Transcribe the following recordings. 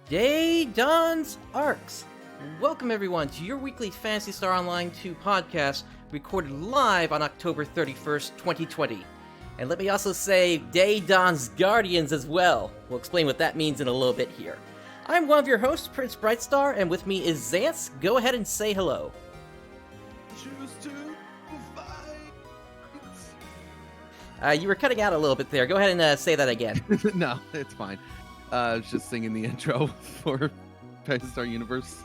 Dawns ARKS. Welcome everyone to your weekly Phantasy Star Online 2 podcast, recorded live on October 31st, 2020. And let me also say, Dawns Guardians as well. We'll explain what that means in a little bit here. I'm one of your hosts, PrinceBrightstar, and with me is Xance. Go ahead and say hello. Choose to fight. You were cutting out a little bit there. Go ahead and say that again. No, it's fine. I was just singing the intro for Phantasy Star Universe.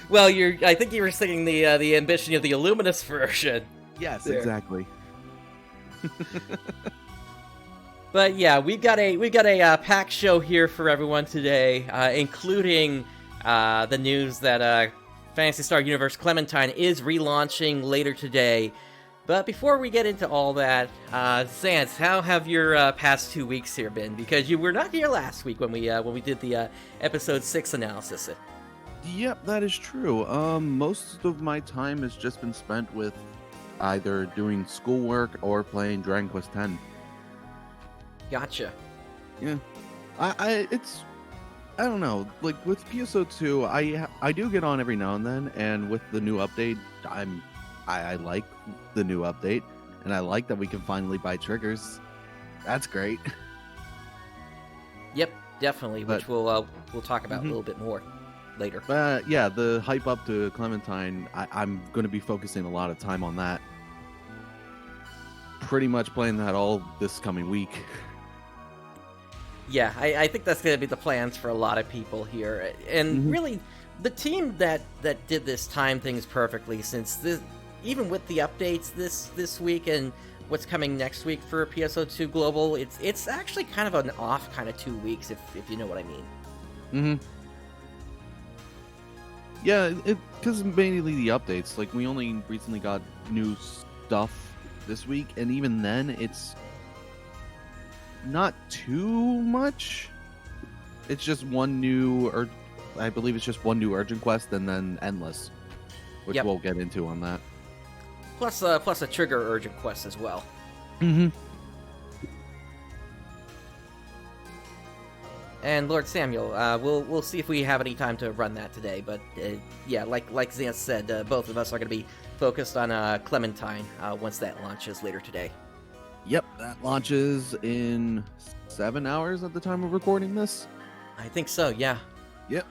Well, I think you were singing the Ambition of the Illuminous version. Yes, there. Exactly. But yeah, we've got a packed show here for everyone today, including the news that Phantasy Star Universe Clementine is relaunching later today. But before we get into all that, Xance, how have your past 2 weeks here been? Because you were not here last week when we did the episode 6 analysis. Yep, that is true. Most of my time has just been spent with either doing schoolwork or playing Dragon Quest X. Gotcha. Yeah, I don't know. Like with PSO2, I do get on every now and then, and with the new update, I like the new update, and I like that we can finally buy triggers. That's great. Yep, definitely, which we'll talk about a little bit more later. But yeah, the hype up to Clementine, I'm going to be focusing a lot of time on that. Pretty much playing that all this coming week. Yeah, I think that's going to be the plans for a lot of people here. And really, the team that did this time things perfectly, since this, even with the updates this week and what's coming next week for PSO2 Global, it's actually kind of an off kind of 2 weeks, if you know what I mean. Yeah, because mainly the updates. Like, we only recently got new stuff this week, and even then, it's not too much. It's just one new, I believe it's just one new urgent quest, and then endless, which we'll get into on that. Plus a trigger urgent quest as well. And Lord Samuel, we'll see if we have any time to run that today. But yeah, like Xance said, both of us are going to be focused on Clementine once that launches later today. Yep, that launches in 7 hours at the time of recording this. I think so, yeah. Yep.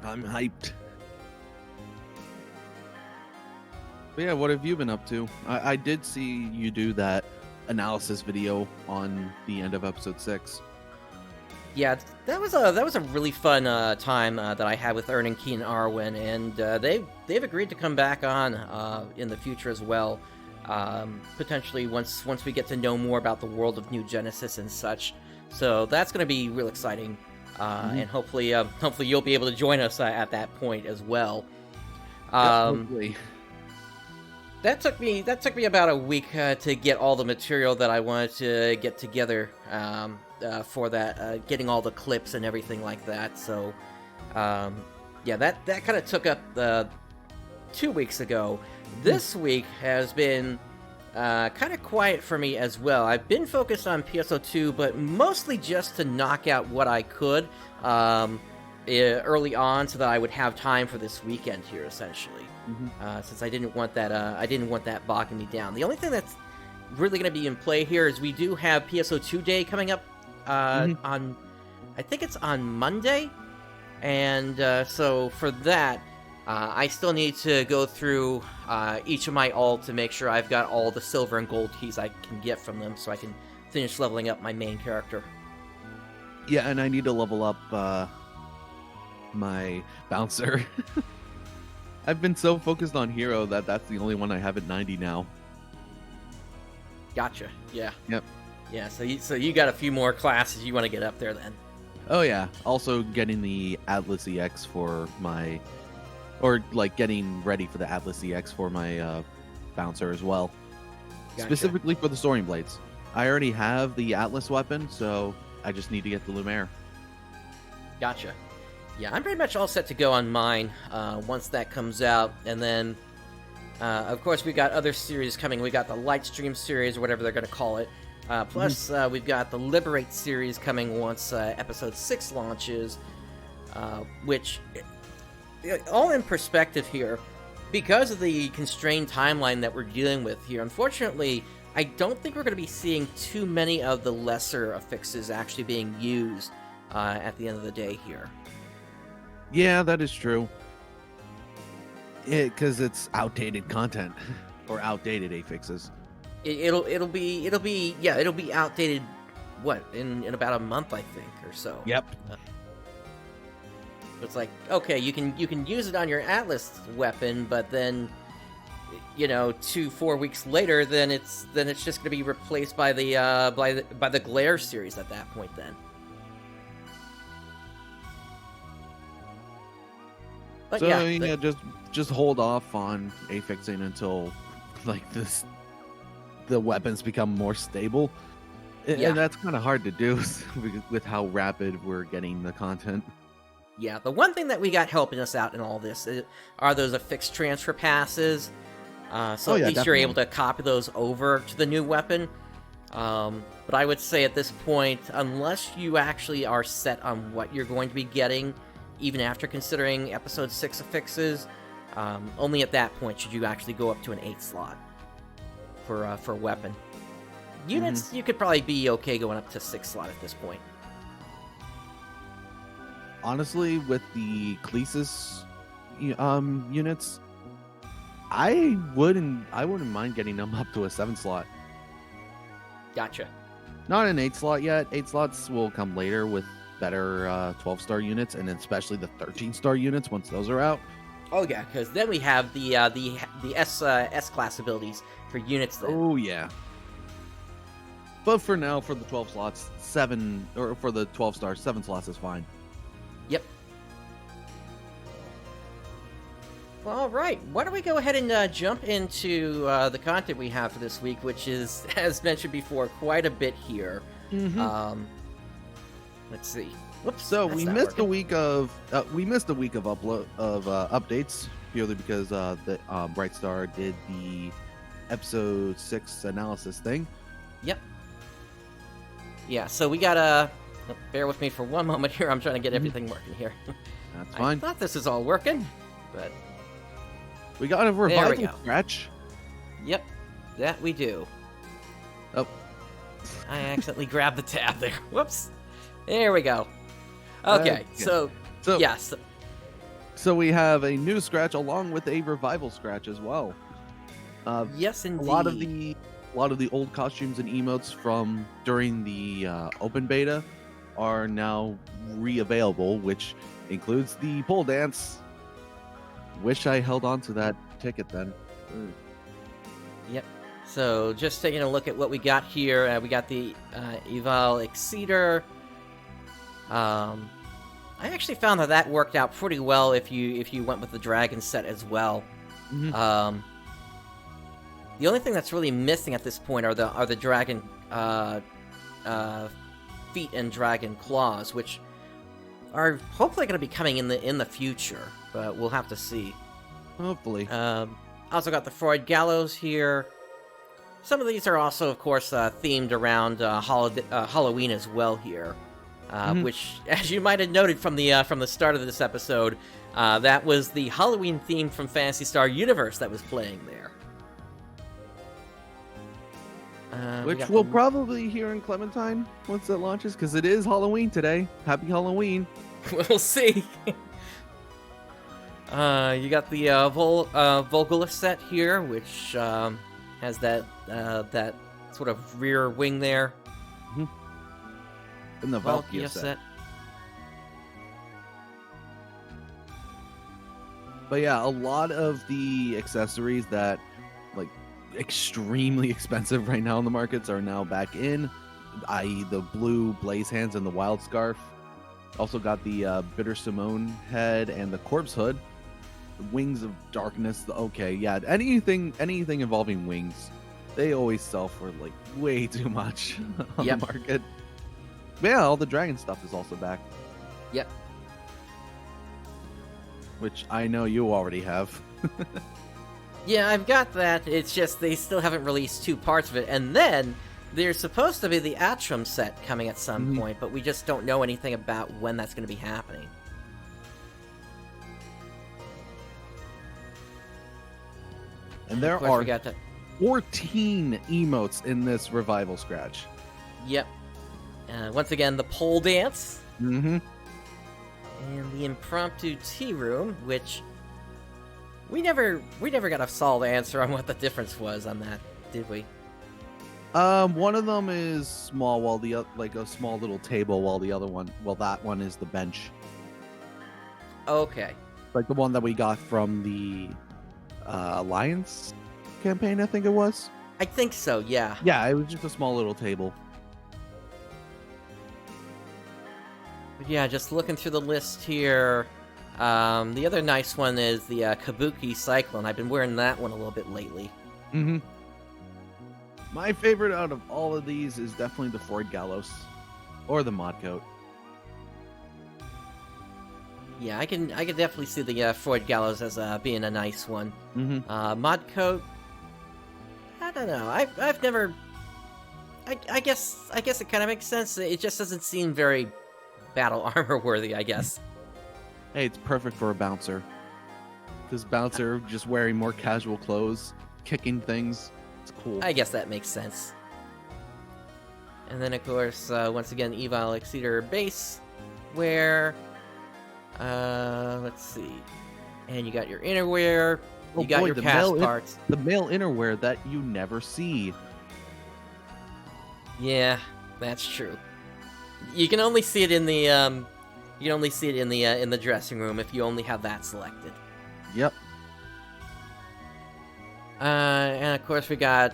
I'm hyped. But yeah, what have you been up to? I did see you do that analysis video on the end of episode 6. Yeah, that was a really fun time that I had with Ern and Keen Arwen, and they've agreed to come back on in the future as well. Potentially once we get to know more about the world of New Genesis and such. So that's going to be real exciting, and hopefully you'll be able to join us at that point as well. Hopefully. That took me about a week to get all the material that I wanted to get together for that, getting all the clips and everything like that. So yeah, that kind of took up 2 weeks ago. This week has been kind of quiet for me as well. I've been focused on PSO2, but mostly just to knock out what I could early on, so that I would have time for this weekend here, essentially. Since I didn't want that bogging me down. The only thing that's really going to be in play here is we do have PSO2 Day coming up on, I think it's on Monday, and so for that, I still need to go through each of my alt to make sure I've got all the silver and gold keys I can get from them, so I can finish leveling up my main character. Yeah, and I need to level up my bouncer. I've been so focused on hero that's the only one I have at 90 now. Gotcha. Yeah. Yep. Yeah. So you got a few more classes you want to get up there then. Oh yeah. Also getting the Atlas EX for my, or like getting ready for the Atlas EX for my bouncer as well. Gotcha. Specifically for the Soaring Blades. I already have the Atlas weapon, so I just need to get the Lumiere. Gotcha. Yeah, I'm pretty much all set to go on mine once that comes out, and then of course we got other series coming. We got the Lightstream series, or whatever they're going to call it, Plus, we've got the Liberate series coming once Episode 6 launches, which, all in perspective here, because of the constrained timeline that we're dealing with here, unfortunately, I don't think we're going to be seeing too many of the lesser affixes actually being used at the end of the day here. Yeah, that is true. Because it's outdated content or outdated affixes. It'll be outdated. What, in about a month, I think, or so. Yep. It's like, okay, you can use it on your Atlas weapon, but then, 2-4 weeks later, then it's just going to be replaced by the Glare series at that point. Then. But so just hold off on affixing until the weapons become more stable. And that's kind of hard to do with how rapid we're getting the content. Yeah, the one thing that we got helping us out in all this are those affixed transfer passes. So at least definitely. you're able to copy those over to the new weapon. But I would say at this point, unless you actually are set on what you're going to be getting, even after considering Episode 6 affixes, only at that point should you actually go up to an 8 slot for a weapon. Units, you could probably be okay going up to 6 slot at this point. Honestly, with the Clesis units, I wouldn't mind getting them up to a 7 slot. Gotcha. Not an 8 slot yet. 8 slots will come later with better 12-star units, and especially the 13-star units once those are out. Oh yeah, because then we have the S class abilities for units. Then. Oh yeah. But for now, for the 12 slots, 7, or for the 12 stars, 7 slots is fine. Yep. Well, all right. Why don't we go ahead and jump into the content we have for this week, which is, as mentioned before, quite a bit here. Let's see. Whoops. So we missed a week of updates purely because the Brightstar did the episode 6 analysis thing. Yep. Yeah. So we gotta bear with me for one moment here. I'm trying to get everything working here. That's fine. I thought this was all working, but we got a revival scratch. Yep, that we do. Oh, I accidentally grabbed the tab there. Whoops. There we go. Okay, so yes. So we have a new scratch along with a revival scratch as well. Yes, indeed. A lot of the old costumes and emotes from during the open beta are now re-available, which includes the pole dance. Wish I held on to that ticket then. Yep. So just taking a look at what we got here, we got the Eval Exceeder. I actually found that worked out pretty well if you went with the dragon set as well. The only thing that's really missing at this point are the dragon feet and dragon claws, which are hopefully going to be coming in the future, but we'll have to see. Hopefully. Also got the Freud Gallows here. Some of these are also, of course, themed around Halloween as well here, which, as you might have noted from the start of this episode, that was the Halloween theme from Phantasy Star Universe that was playing there. Which we'll probably hear in Clementine once it launches, because it is Halloween today. Happy Halloween. We'll see. You got the Volgula set here, which has that sort of rear wing there. And the Valkyria set. But yeah, a lot of the accessories that extremely expensive right now in the markets are now back in, i.e. the blue blaze hands and the wild scarf. Also got the Bitter Simone head and the corpse hood, the wings of darkness. Anything involving wings, they always sell for way too much on the market. But yeah, all the dragon stuff is also back. Yep. Which I know you already have. Yeah, I've got that. It's just they still haven't released 2 parts of it. And then There's supposed to be the Atrum set coming at some point, but we just don't know anything about when that's going to be happening. And there are 14 emotes in this revival scratch. Yep. Once again, the pole dance. Mm-hmm. And the impromptu tea room, which we never got a solid answer on what the difference was on that, did we? One of them is small, while the other, like a small little table, while the other one, that one is the bench. Okay. Like the one that we got from the Alliance campaign, I think it was. I think so, yeah. Yeah, it was just a small little table. But yeah, just looking through the list here. The other nice one is the Kabuki Cyclone. I've been wearing that one a little bit lately. Mm-hmm. My favorite out of all of these is definitely the Freud Gallows. Or the mod coat. Yeah, I can definitely see the Freud Gallows as being a nice one. Mm-hmm. Mod coat, I don't know. I've never. I guess it kind of makes sense. It just doesn't seem very battle armor worthy, I guess. Hey, it's perfect for a bouncer. Because bouncer just wearing more casual clothes, kicking things. It's cool. I guess that makes sense. And then, of course, once again, Evil Exceeder base, where, let's see, and you got your innerwear, you got your cast parts. The male innerwear that you never see. Yeah, that's true. You can only see it in the, in the dressing room if you only have that selected. Yep. And of course we got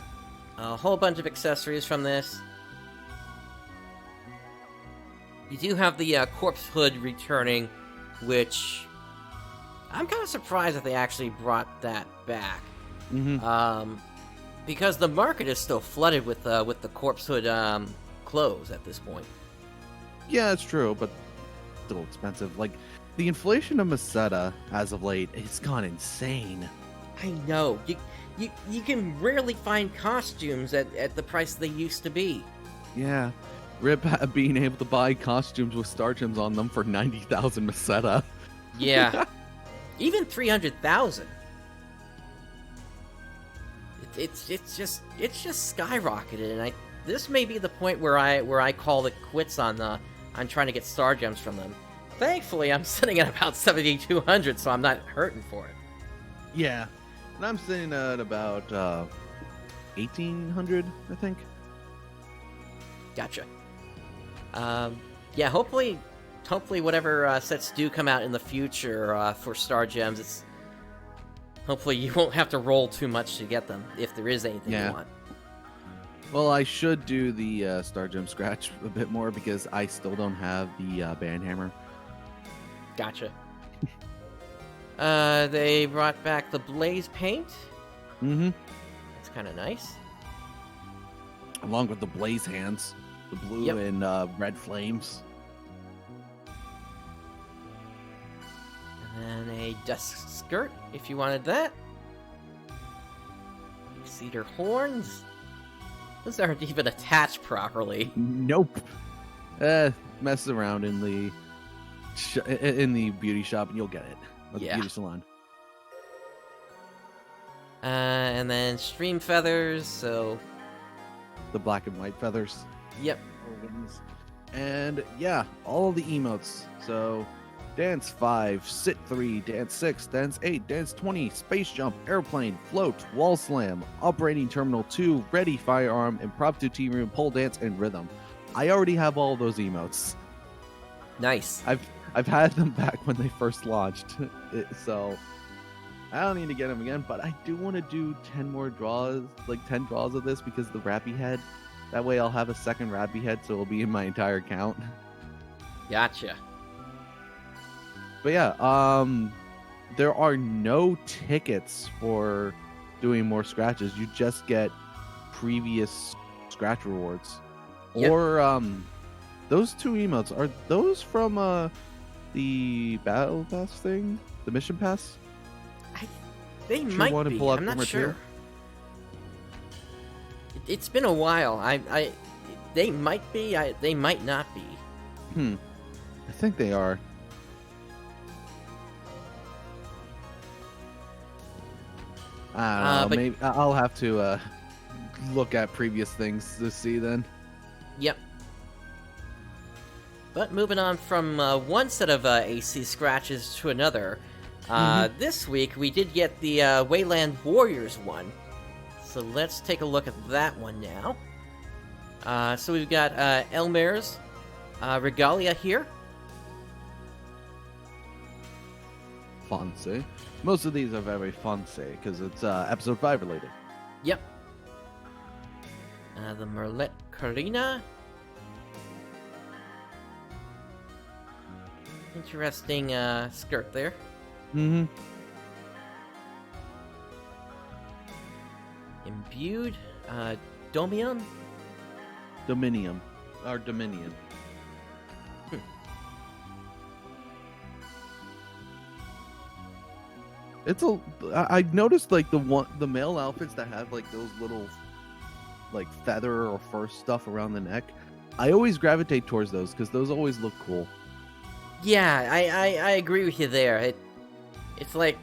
a whole bunch of accessories from this. You do have the corpse hood returning, which I'm kind of surprised that they actually brought that back. Mm-hmm. Because the market is still flooded with the corpse hood clothes at this point. Yeah, it's true, but still expensive. Like, the inflation of Meseta as of late, it's gone insane. I know. You can rarely find costumes at the price they used to be. Yeah. Rip being able to buy costumes with Star Gems on them for 90,000 Meseta. Yeah. Even 300,000. It's just skyrocketed, and this may be the point where I call it quits on trying to get Star Gems from them. Thankfully, I'm sitting at about 7,200, so I'm not hurting for it. Yeah. And I'm sitting at about 1,800, I think. Gotcha. Yeah, hopefully whatever sets do come out in the future for Star Gems, hopefully you won't have to roll too much to get them, if there is anything you want. Well, I should do the Star Gem scratch a bit more because I still don't have the band hammer. Gotcha. They brought back the Blaze paint. Mm-hmm. That's kind of nice. Along with the Blaze hands. The blue and red flames. And then a dusk skirt, if you wanted that. Cedar horns. Those aren't even attached properly. Nope. Mess around in the beauty shop and you'll get it. Or the beauty salon. And then stream feathers, so... The black and white feathers. Yep. And yeah, all the emotes. So, Dance 5, Sit 3, Dance 6, Dance 8, Dance 20, Space Jump, Airplane, Float, Wall Slam, Operating Terminal 2, Ready Firearm, Impromptu Tea Room, Pole Dance, and Rhythm. I already have all those emotes. Nice. I've had them back when they first launched, so I don't need to get them again, but I do want to do 10 more draws, like 10 draws of this because the Rappy Head. That way I'll have a second Rappy Head, so it'll be in my entire count. Gotcha. But yeah, there are no tickets for doing more scratches. You just get previous scratch rewards. Yep. Or those two emotes, are those from the Battle Pass thing? The Mission Pass? They might be. I'm not sure. It's been a while. They might be. They might not be. I think they are. I don't know. Maybe I'll have to look at previous things to see then. Yep. But moving on from one set of AC scratches to another, this week we did get the Wayland Warriors one. So let's take a look at that one now. So we've got Elmer's Regalia here. Fancy. Most of these are very fancy because it's episode 5 related. Yep. The Merlet Carina. Interesting skirt there. Imbued. Dominion. Dominion. It's I noticed like the male outfits that have like those little like feather or fur stuff around the neck. I always gravitate towards those because those always look cool. Yeah, I agree with you there. It's like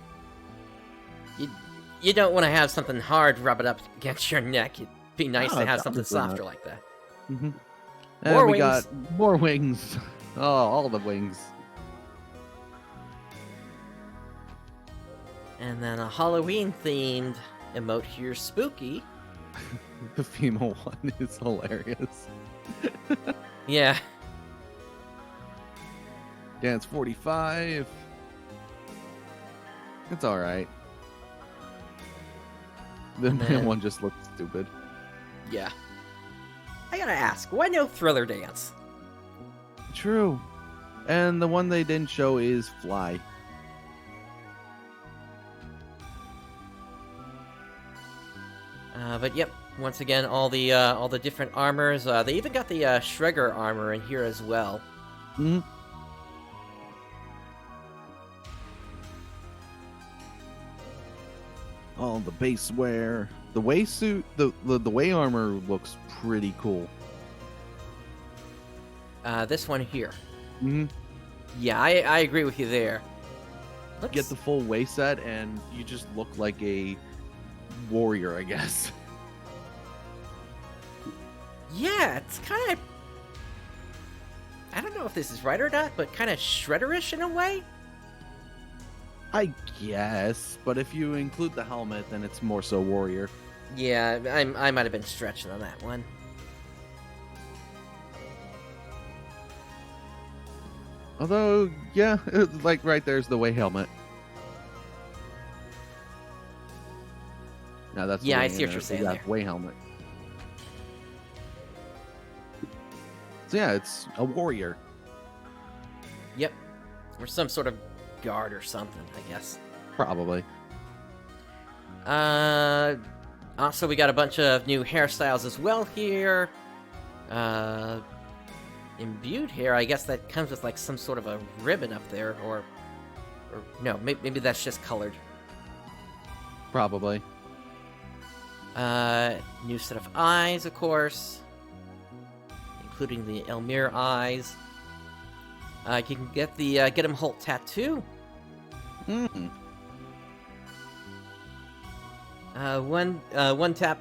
you don't want to have something hard rub it up against your neck. It'd be nice to have something softer like that. And we got more wings. Oh, all the wings. And then a Halloween-themed emote here, Spooky. The female one is hilarious. Yeah. Dance 45. It's alright. The male one just looks stupid. Yeah. I gotta ask, why no Thriller Dance? True. And the one they didn't show is Fly. But yep, once again, all the different armors. They even got the Shregger armor in here as well. All the base wear. The way suit, the way armor looks pretty cool. This one here. Yeah, I agree with you there. Get the full way set, and you just look like a warrior, I guess. Yeah, it's kind of... I don't know if this is right or not, but kind of Shredderish in a way? I guess, but if you include the helmet, then it's more so warrior. Yeah, I might have been stretching on that one. Although, yeah, like right there's the way helmet. Now that's I see what you're saying there. Way helmet. So yeah, it's a warrior. Yep, or some sort of guard or something, I guess. Probably. Also, we got a bunch of new hairstyles as well here. Imbued hair, I guess that comes with like some sort of a ribbon up there, or no, maybe that's just colored. Probably. New set of eyes, of course, including the Elmir eyes. You can get the Get 'em Holt tattoo. One tap.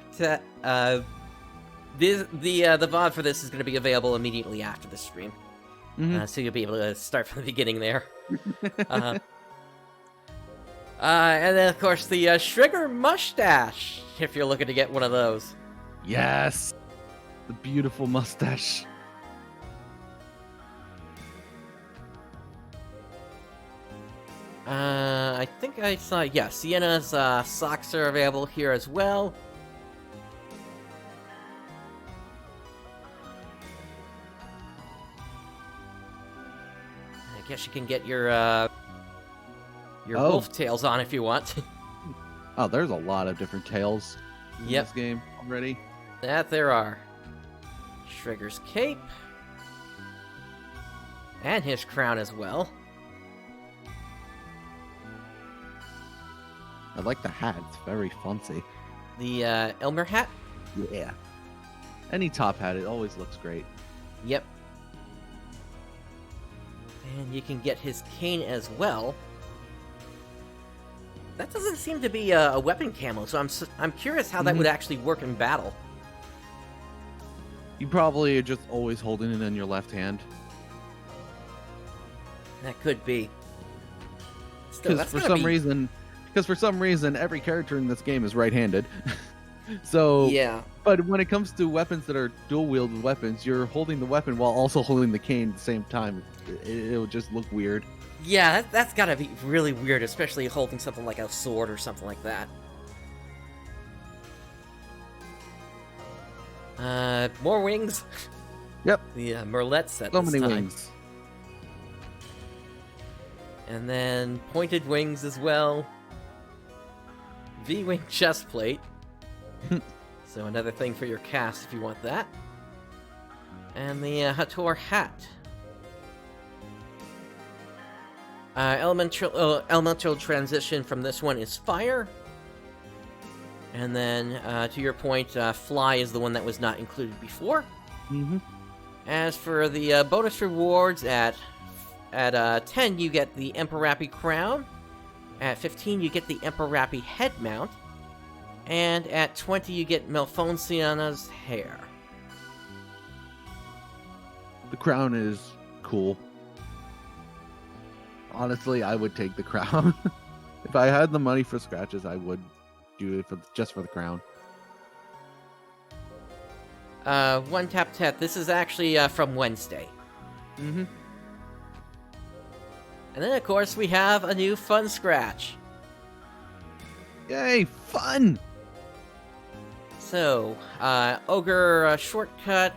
The VOD for this is going to be available immediately after the stream, so you'll be able to start from the beginning there. And then of course the Shregger mustache, if you're looking to get one of those. Yes, the beautiful mustache. I think I saw, yeah, Sienna's socks are available here as well. I guess you can get your wolf tails on if you want. Oh, there's a lot of different tails in this game already. That there are. Shregger's cape. And his crown as well. I like the hat. It's very fancy. The Elmer hat? Yeah. Any top hat, it always looks great. Yep. And you can get his cane as well. That doesn't seem to be a weapon camo, so I'm curious how that would actually work in battle. You probably are just always holding it in your left hand. That could be. Because for some reason, every character in this game is right-handed. So yeah. But when it comes to weapons that are dual-wielded weapons, you're holding the weapon while also holding the cane at the same time. It'll just look weird. Yeah, that's gotta be really weird, especially holding something like a sword or something like that. More wings. Yep. The Merlet set So this many time. wings. And then pointed wings as well. V-wing chest plate. So another thing for your cast if you want that. And the Hator hat. Elemental transition from this one is fire. And then, to your point, fly is the one that was not included before. As for the bonus rewards, at 10 you get the Emperor crown. At 15 you get the Emperor head mount. And at 20 you get Melfonsiana's hair. The crown is cool. Honestly, I would take the crown. If I had the money for scratches, I would do it just for the crown. One tap tap. This is actually from Wednesday. And then, of course, we have a new fun scratch. Yay, fun! So, Ogre shortcut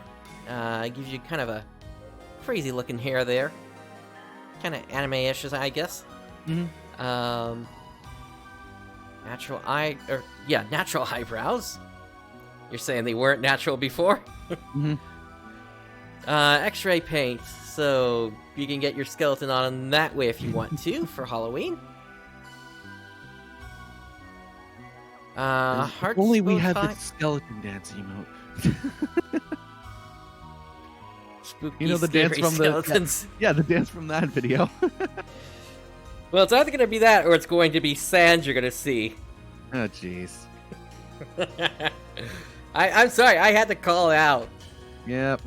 gives you kind of a crazy looking hair there. Kind of anime-ish, I guess. Natural eyebrows. You're saying they weren't natural before? X-ray paint, so you can get your skeleton on that way if you want to for Halloween. Only we had the skeleton dance emote. Spooky, you know the dance from skeletons. the dance from that video. Well, it's either gonna be that or it's going to be sand you're gonna see. Oh jeez. I'm sorry, I had to call it out. Yep.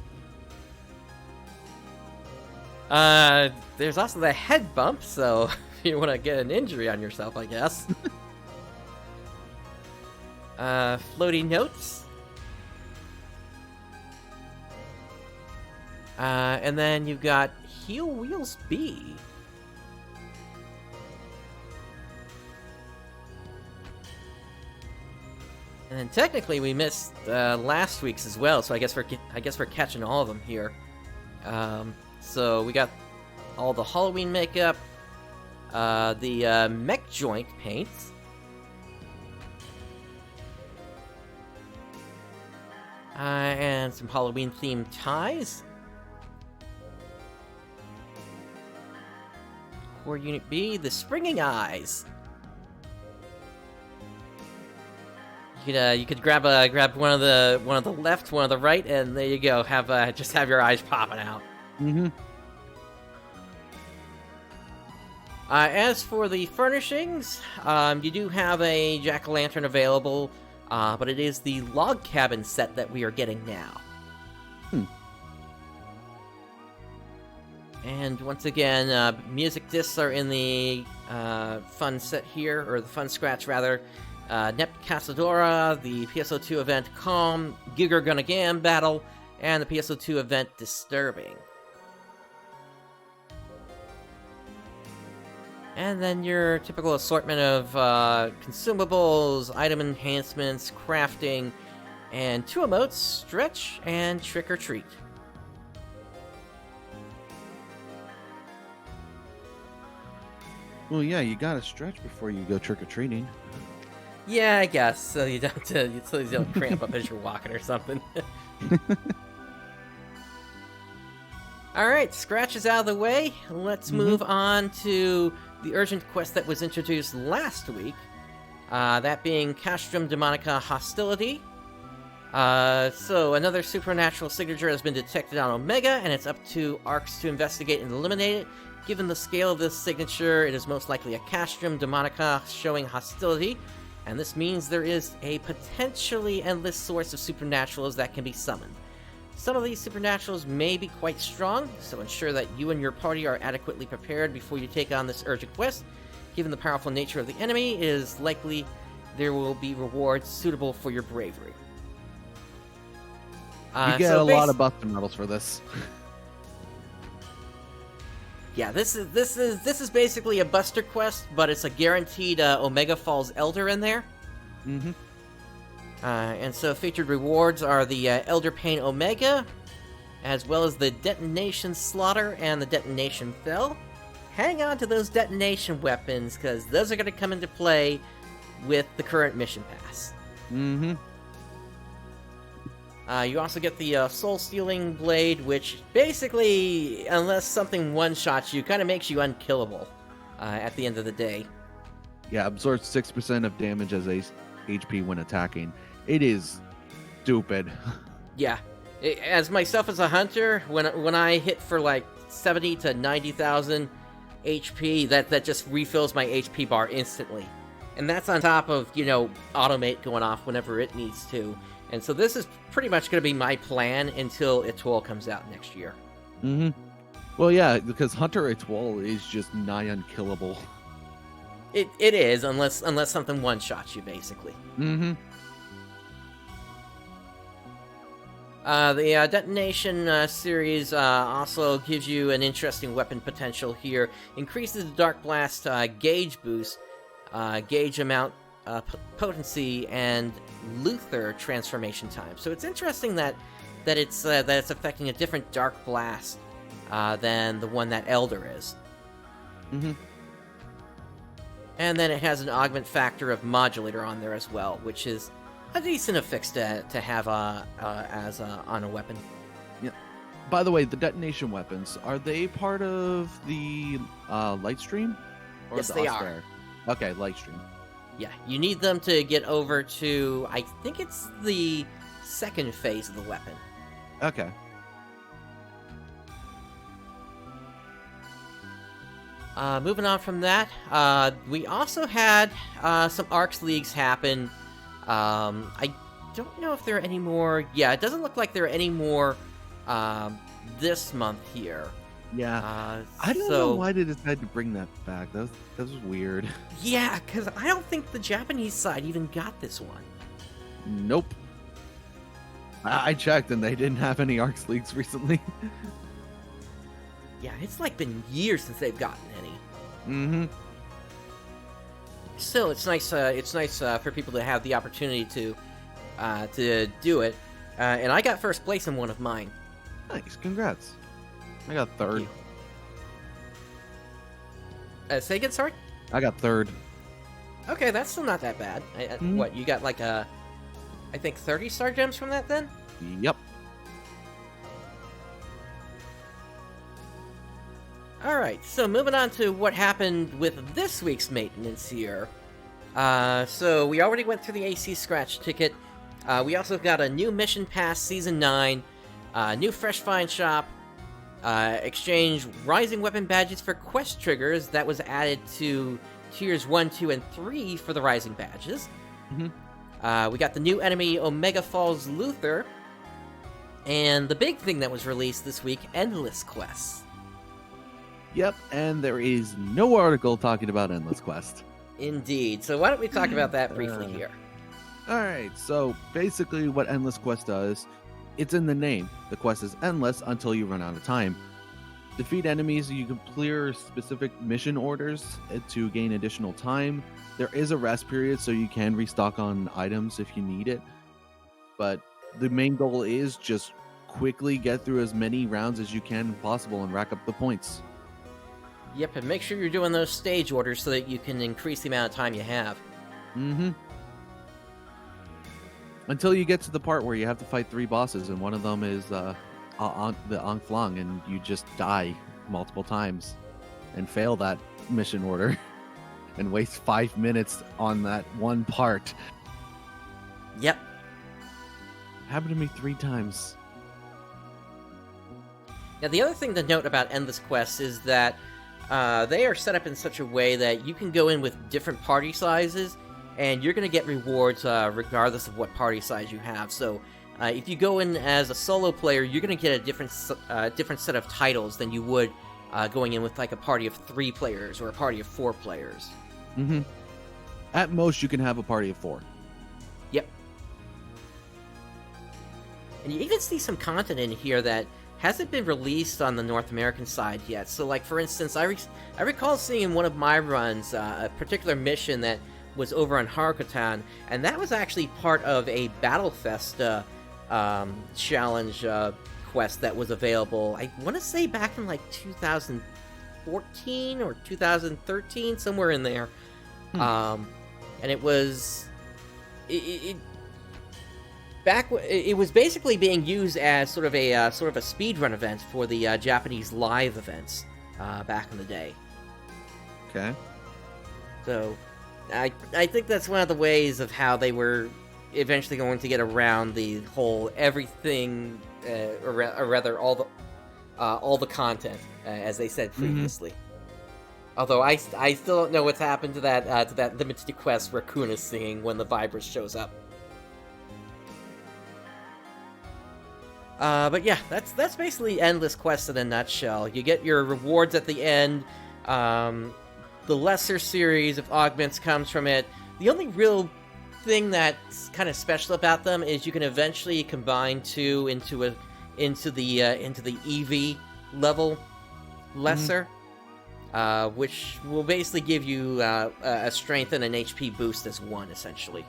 There's also the head bump, so if you want to get an injury on yourself, I guess. Floaty notes. And then you've got Heel Wheels B. And then technically we missed last week's as well, so I guess we're catching all of them here. So we got all the Halloween makeup, the mech joint paints, and some Halloween themed ties. Core Unit B, the Springing Eyes. You could grab one of the left, one of the right, and there you go. Just have your eyes popping out. As for the furnishings, you do have a jack-o'-lantern available, but it is the log cabin set that we are getting now. And once again, music discs are in the fun set here, or the fun scratch rather. Nept Casadora, the PSO2 event Calm, Giger Gunagam Battle, and the PSO2 event Disturbing. And then your typical assortment of consumables, item enhancements, crafting, and 2 emotes, Stretch and Trick or Treat. Well, yeah, you gotta stretch before you go trick-or-treating. Yeah, I guess, so you don't cramp up as you're walking or something. Alright, scratch is out of the way. Let's move on to the urgent quest that was introduced last week. That being Castrum Demonica Hostility. So another supernatural signature has been detected on Omega, and it's up to ARKS to investigate and eliminate it. Given the scale of this signature, it is most likely a Castrum Demonica showing hostility, and this means there is a potentially endless source of supernaturals that can be summoned. Some of these supernaturals may be quite strong, so ensure that you and your party are adequately prepared before you take on this urgent quest. Given the powerful nature of the enemy, it is likely there will be rewards suitable for your bravery. You get a lot of buster medals for this. Yeah, this is basically a buster quest, but it's a guaranteed Omega Falls Elder in there. Mm-hmm. And so featured rewards are the Elder Pain Omega, as well as the Detonation Slaughter and the Detonation Fell. Hang on to those detonation weapons, because those are going to come into play with the current mission pass. Mm-hmm. You also get the Soul Stealing Blade, which basically, unless something one-shots you, kind of makes you unkillable at the end of the day. Yeah, absorbs 6% of damage as HP when attacking. It is stupid. Yeah. As myself as a hunter, when I hit for like 70 to 90,000 HP, that just refills my HP bar instantly. And that's on top of, automate going off whenever it needs to. And so this is pretty much going to be my plan until Etoile comes out next year. Mm-hmm. Well, yeah, because Hunter Etoile is just nigh unkillable. It is, unless something one-shots you, basically. Mm-hmm. The Detonation series also gives you an interesting weapon potential here. Increases the Dark Blast gauge boost, gauge amount, potency, and Luther transformation time. So it's interesting that it's affecting a different Dark Blast than the one that Elder is. Mm-hmm. And then it has an augment factor of modulator on there as well, which is a decent affix to have on a weapon. Yeah. By the way, the detonation weapons, are they part of the light stream? Or Yes, the they Austere? are. Okay, light stream. Yeah, you need them to get over to, I think it's the second phase of the weapon. Okay. Moving on from that, we also had some ARKS leagues happen. I don't know if there are any more. Yeah, it doesn't look like there are any more this month here. Yeah. I don't know why they decided to bring that back. That was weird. Yeah, because I don't think the Japanese side even got this one. Nope. I checked and they didn't have any ARKS leagues recently. Yeah, it's like been years since they've gotten any. Mm-hmm. Still, it's nice. It's nice for people to have the opportunity to do it. And I got first place in one of mine. Nice, congrats. I got third. Say again, sorry? I got third. Okay, that's still not that bad. What, you got like I think 30 star gems from that then? Yep. Alright, so moving on to what happened with this week's maintenance here. So we already went through the AC Scratch ticket. We also got a new Mission Pass Season 9, new Fresh Find Shop, exchange Rising Weapon Badges for quest triggers that was added to Tiers 1, 2, and 3 for the Rising Badges. Mm-hmm. We got the new enemy Omega Falls Luther, and the big thing that was released this week, Endless Quests. Yep, and there is no article talking about Endless Quest. Indeed. So why don't we talk about that briefly here? Alright, so basically what Endless Quest does, it's in the name. The quest is endless until you run out of time. Defeat enemies, you can clear specific mission orders to gain additional time. There is a rest period, so you can restock on items if you need it. But the main goal is just quickly get through as many rounds as you can possible and rack up the points. Yep, and make sure you're doing those stage orders so that you can increase the amount of time you have. Mm-hmm. Until you get to the part where you have to fight 3 bosses, and one of them is the Enflong, and you just die multiple times and fail that mission order and waste 5 minutes on that one part. Yep. Happened to me 3 times. Now, the other thing to note about Endless Quests is that they are set up in such a way that you can go in with different party sizes, and you're going to get rewards regardless of what party size you have. So, if you go in as a solo player, you're going to get a different set of titles than you would going in with like a party of 3 players or a party of 4 players. Mm-hmm. At most, you can have a party of 4. Yep. And you even see some content in here that hasn't been released on the North American side yet. So, like, for instance, I recall seeing in one of my runs a particular mission that was over on Harukotan, and that was actually part of a Battlefest challenge quest that was available, I want to say back in, like, 2014 or 2013, somewhere in there. And it was... It was basically being used as sort of a speedrun event for the Japanese live events back in the day. Okay. So, I think that's one of the ways of how they were eventually going to get around the whole everything, or rather all the content, as they said previously. Mm-hmm. Although I still don't know what's happened to that limited quest where Kun is singing when the Vibers shows up. But yeah, that's basically Endless Quest in a nutshell. You get your rewards at the end. The lesser series of augments comes from it. The only real thing that's kind of special about them is you can eventually combine 2 into the EV level lesser, which will basically give you a strength and an HP boost as one, essentially.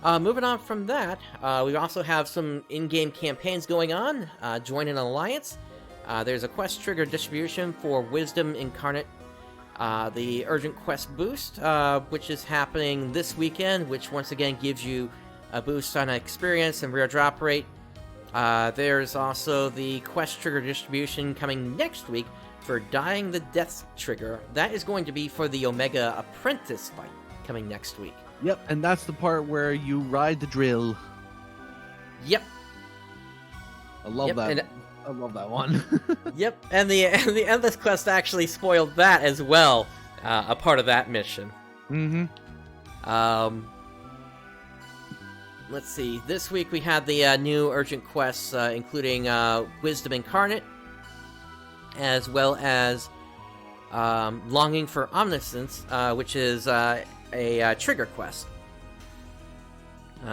Moving on from that, we also have some in-game campaigns going on. Join an alliance. There's a quest trigger distribution for Wisdom Incarnate, the Urgent Quest Boost, which is happening this weekend, which once again gives you a boost on experience and rare drop rate. There's also the quest trigger distribution coming next week for Dying the Death trigger. That is going to be for the Omega Apprentice fight coming next week. Yep, and that's the part where you ride the drill. Yep. I love that. I love that one. Yep, and the Endless Quest actually spoiled that as well, a part of that mission. Mm-hmm. Let's see. This week we had the new urgent quests, including Wisdom Incarnate, as well as Longing for Omniscience, which is a trigger quest.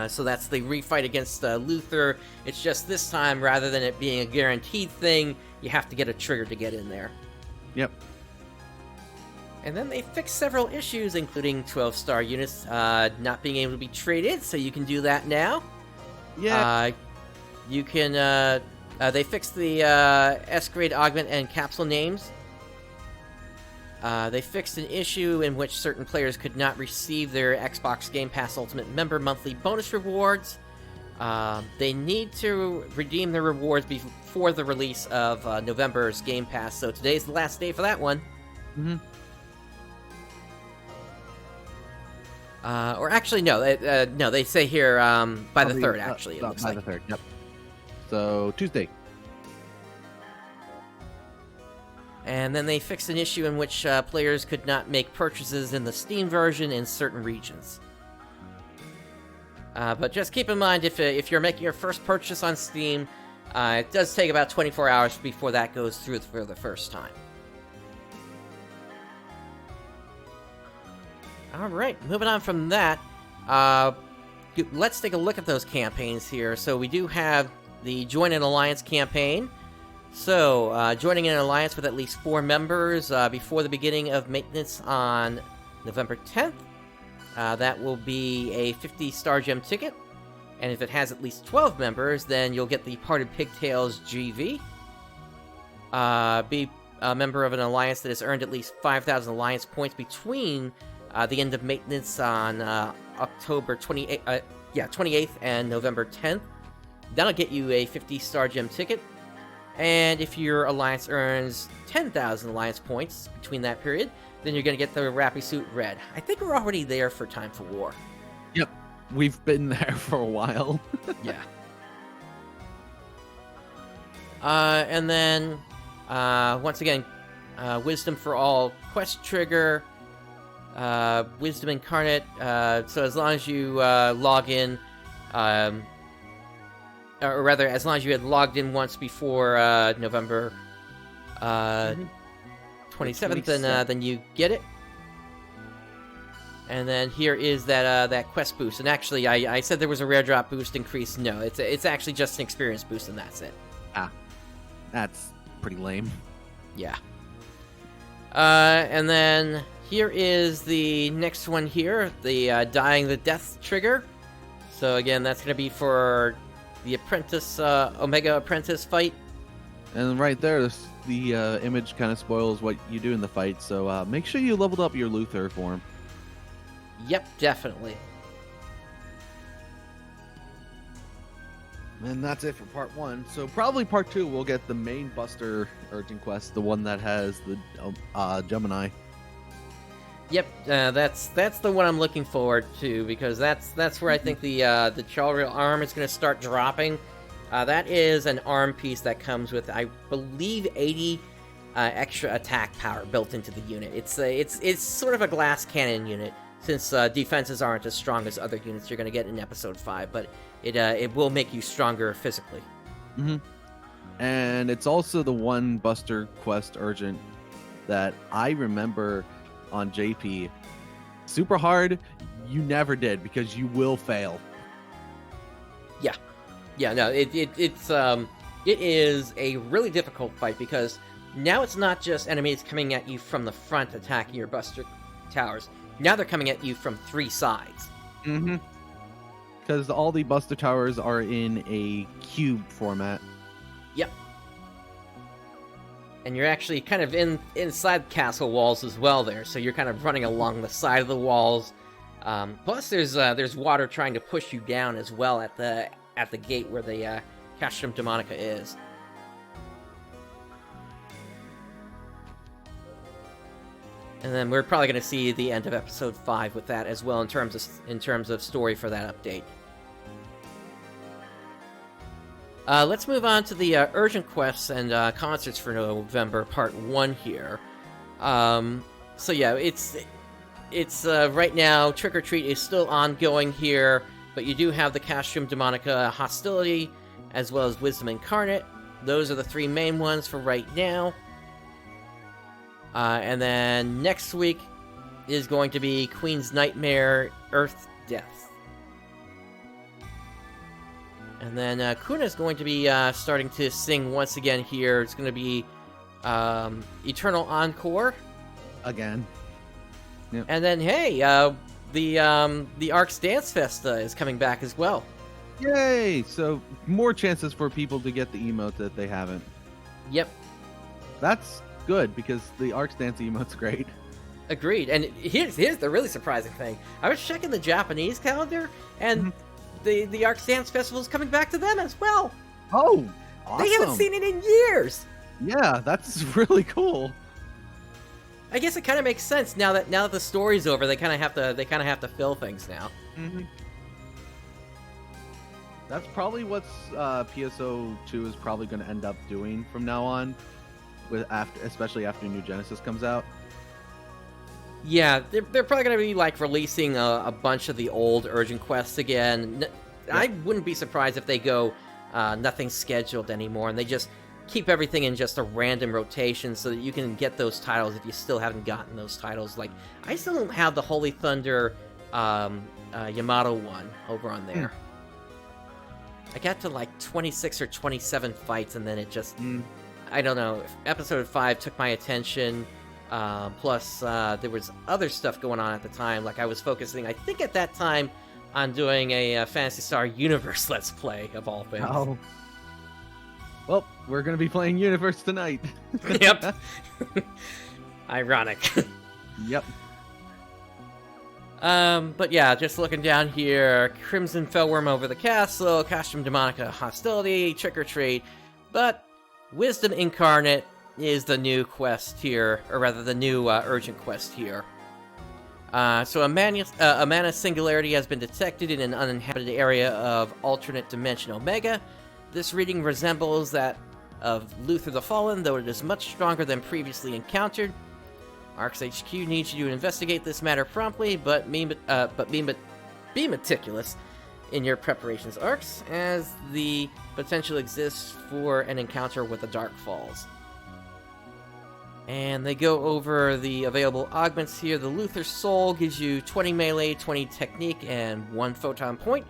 So that's the refight against Luther. It's just this time, rather than it being a guaranteed thing, you have to get a trigger to get in there. Yep. And then they fixed several issues, including 12-star units not being able to be traded, so you can do that now. Yeah. You can... they fixed the S-grade augment and capsule names. They fixed an issue in which certain players could not receive their Xbox Game Pass Ultimate member monthly bonus rewards. They need to redeem their rewards before the release of November's Game Pass, so today's the last day for that one. Mm-hmm. Or actually, no, they say here by the 3rd, actually, it looks by like. the 3rd, yep. So, Tuesday. And then they fixed an issue in which players could not make purchases in the Steam version in certain regions. But just keep in mind, if you're making your first purchase on Steam, it does take about 24 hours before that goes through for the first time. Alright, moving on from that, let's take a look at those campaigns here. So we do have the Join an Alliance campaign. So, joining an alliance with at least 4 members before the beginning of maintenance on November 10th. That will be a 50-star gem ticket. And if it has at least 12 members, then you'll get the Parted Pigtails GV. Be a member of an alliance that has earned at least 5,000 alliance points between the end of maintenance on October 28th and November 10th. That'll get you a 50-star gem ticket. And if your alliance earns 10,000 alliance points between that period, then you're going to get the Rappy Suit Red. I think we're already there for Time for War. Yep. We've been there for a while. Yeah. And then, once again, Wisdom for All quest trigger, Wisdom Incarnate. So as long as you log in, or rather, as long as you had logged in once before November 27th, then you get it. And then here is that quest boost. And actually, I said there was a rare drop boost increase. No, it's actually just an experience boost, and that's it. Ah, that's pretty lame. Yeah. And then here is the next one here, the Dying the Death trigger. So again, that's going to be for the Apprentice, Omega Apprentice fight. And right there, the image kind of spoils what you do in the fight, so make sure you leveled up your Luther form. Yep, definitely. And that's it for part 1. So probably part 2 we'll get the main Buster urgent quest, the one that has the Gemini. Yep, that's the one I'm looking forward to, because that's where I think the Chalriel arm is going to start dropping. That is an arm piece that comes with, I believe, 80 extra attack power built into the unit. It's sort of a glass cannon unit, since defenses aren't as strong as other units you're going to get in Episode 5, but it will make you stronger physically. Mm-hmm. And it's also the one Buster quest urgent that I remember on JP. Super hard, you never did, because you will fail. Yeah, no, it is a really difficult fight, because now it's not just enemies coming at you from the front attacking your Buster towers. Now they're coming at you from 3 sides. Mm-hmm. Because all the Buster towers are in a cube format. Yep. And you're actually kind of inside castle walls as well there, so you're kind of running along the side of the walls. Plus, there's water trying to push you down as well at the gate where the Castrum Demonica is. And then we're probably going to see the end of Episode 5 with that as well in terms of story for that update. Let's move on to the urgent quests and concerts for November, Part 1 here. So yeah, it's right now, Trick or Treat is still ongoing here, but you do have the Castrum Demonica Hostility, as well as Wisdom Incarnate. Those are the 3 main ones for right now. And then next week is going to be Queen's Nightmare, Earth Death. And then Kuna's going to be starting to sing once again here. It's going to be Eternal Encore. Again. Yep. And then, hey, the ARKS Dance Festa is coming back as well. Yay! So, more chances for people to get the emote that they haven't. Yep. That's good, because the ARKS Dance emote's great. Agreed. And here's the really surprising thing. I was checking the Japanese calendar, and the ARKS Dance Festival is coming back to them as well. Oh, awesome. They haven't seen it in years. Yeah, that's really cool. I guess it kind of makes sense now that the story's over. They kind of have to fill things now. Mm-hmm. That's probably what PSO2 is probably going to end up doing from now on, especially after New Genesis comes out. Yeah, they're probably going to be like releasing a bunch of the old urgent quests again. I wouldn't be surprised if they go nothing scheduled anymore, and they just keep everything in just a random rotation so that you can get those titles if you still haven't gotten those titles. Like, I still don't have the Holy Thunder Yamato one over on there. I got to like 26 or 27 fights, and then it just... I don't know. Episode 5 took my attention. Plus, there was other stuff going on at the time. Like, I was focusing, I think at that time, on doing a Phantasy Star Universe Let's Play, of all things. Oh. Well, we're going to be playing Universe tonight. Yep. Ironic. Yep. But yeah, just looking down here, Crimson Fellworm over the castle, Castrum Demonica Hostility, Trick or Treat. But Wisdom Incarnate is the new quest here, or rather the new urgent quest here. So a mana singularity has been detected in an uninhabited area of alternate dimension Omega. This reading resembles that of Luther the Fallen, though it is much stronger than previously encountered. ARKS HQ needs you to investigate this matter promptly, but be meticulous in your preparations, ARKS, as the potential exists for an encounter with the Dark Falls. And they go over the available augments here. The Luther Soul gives you 20 melee, 20 technique, and 1 photon point.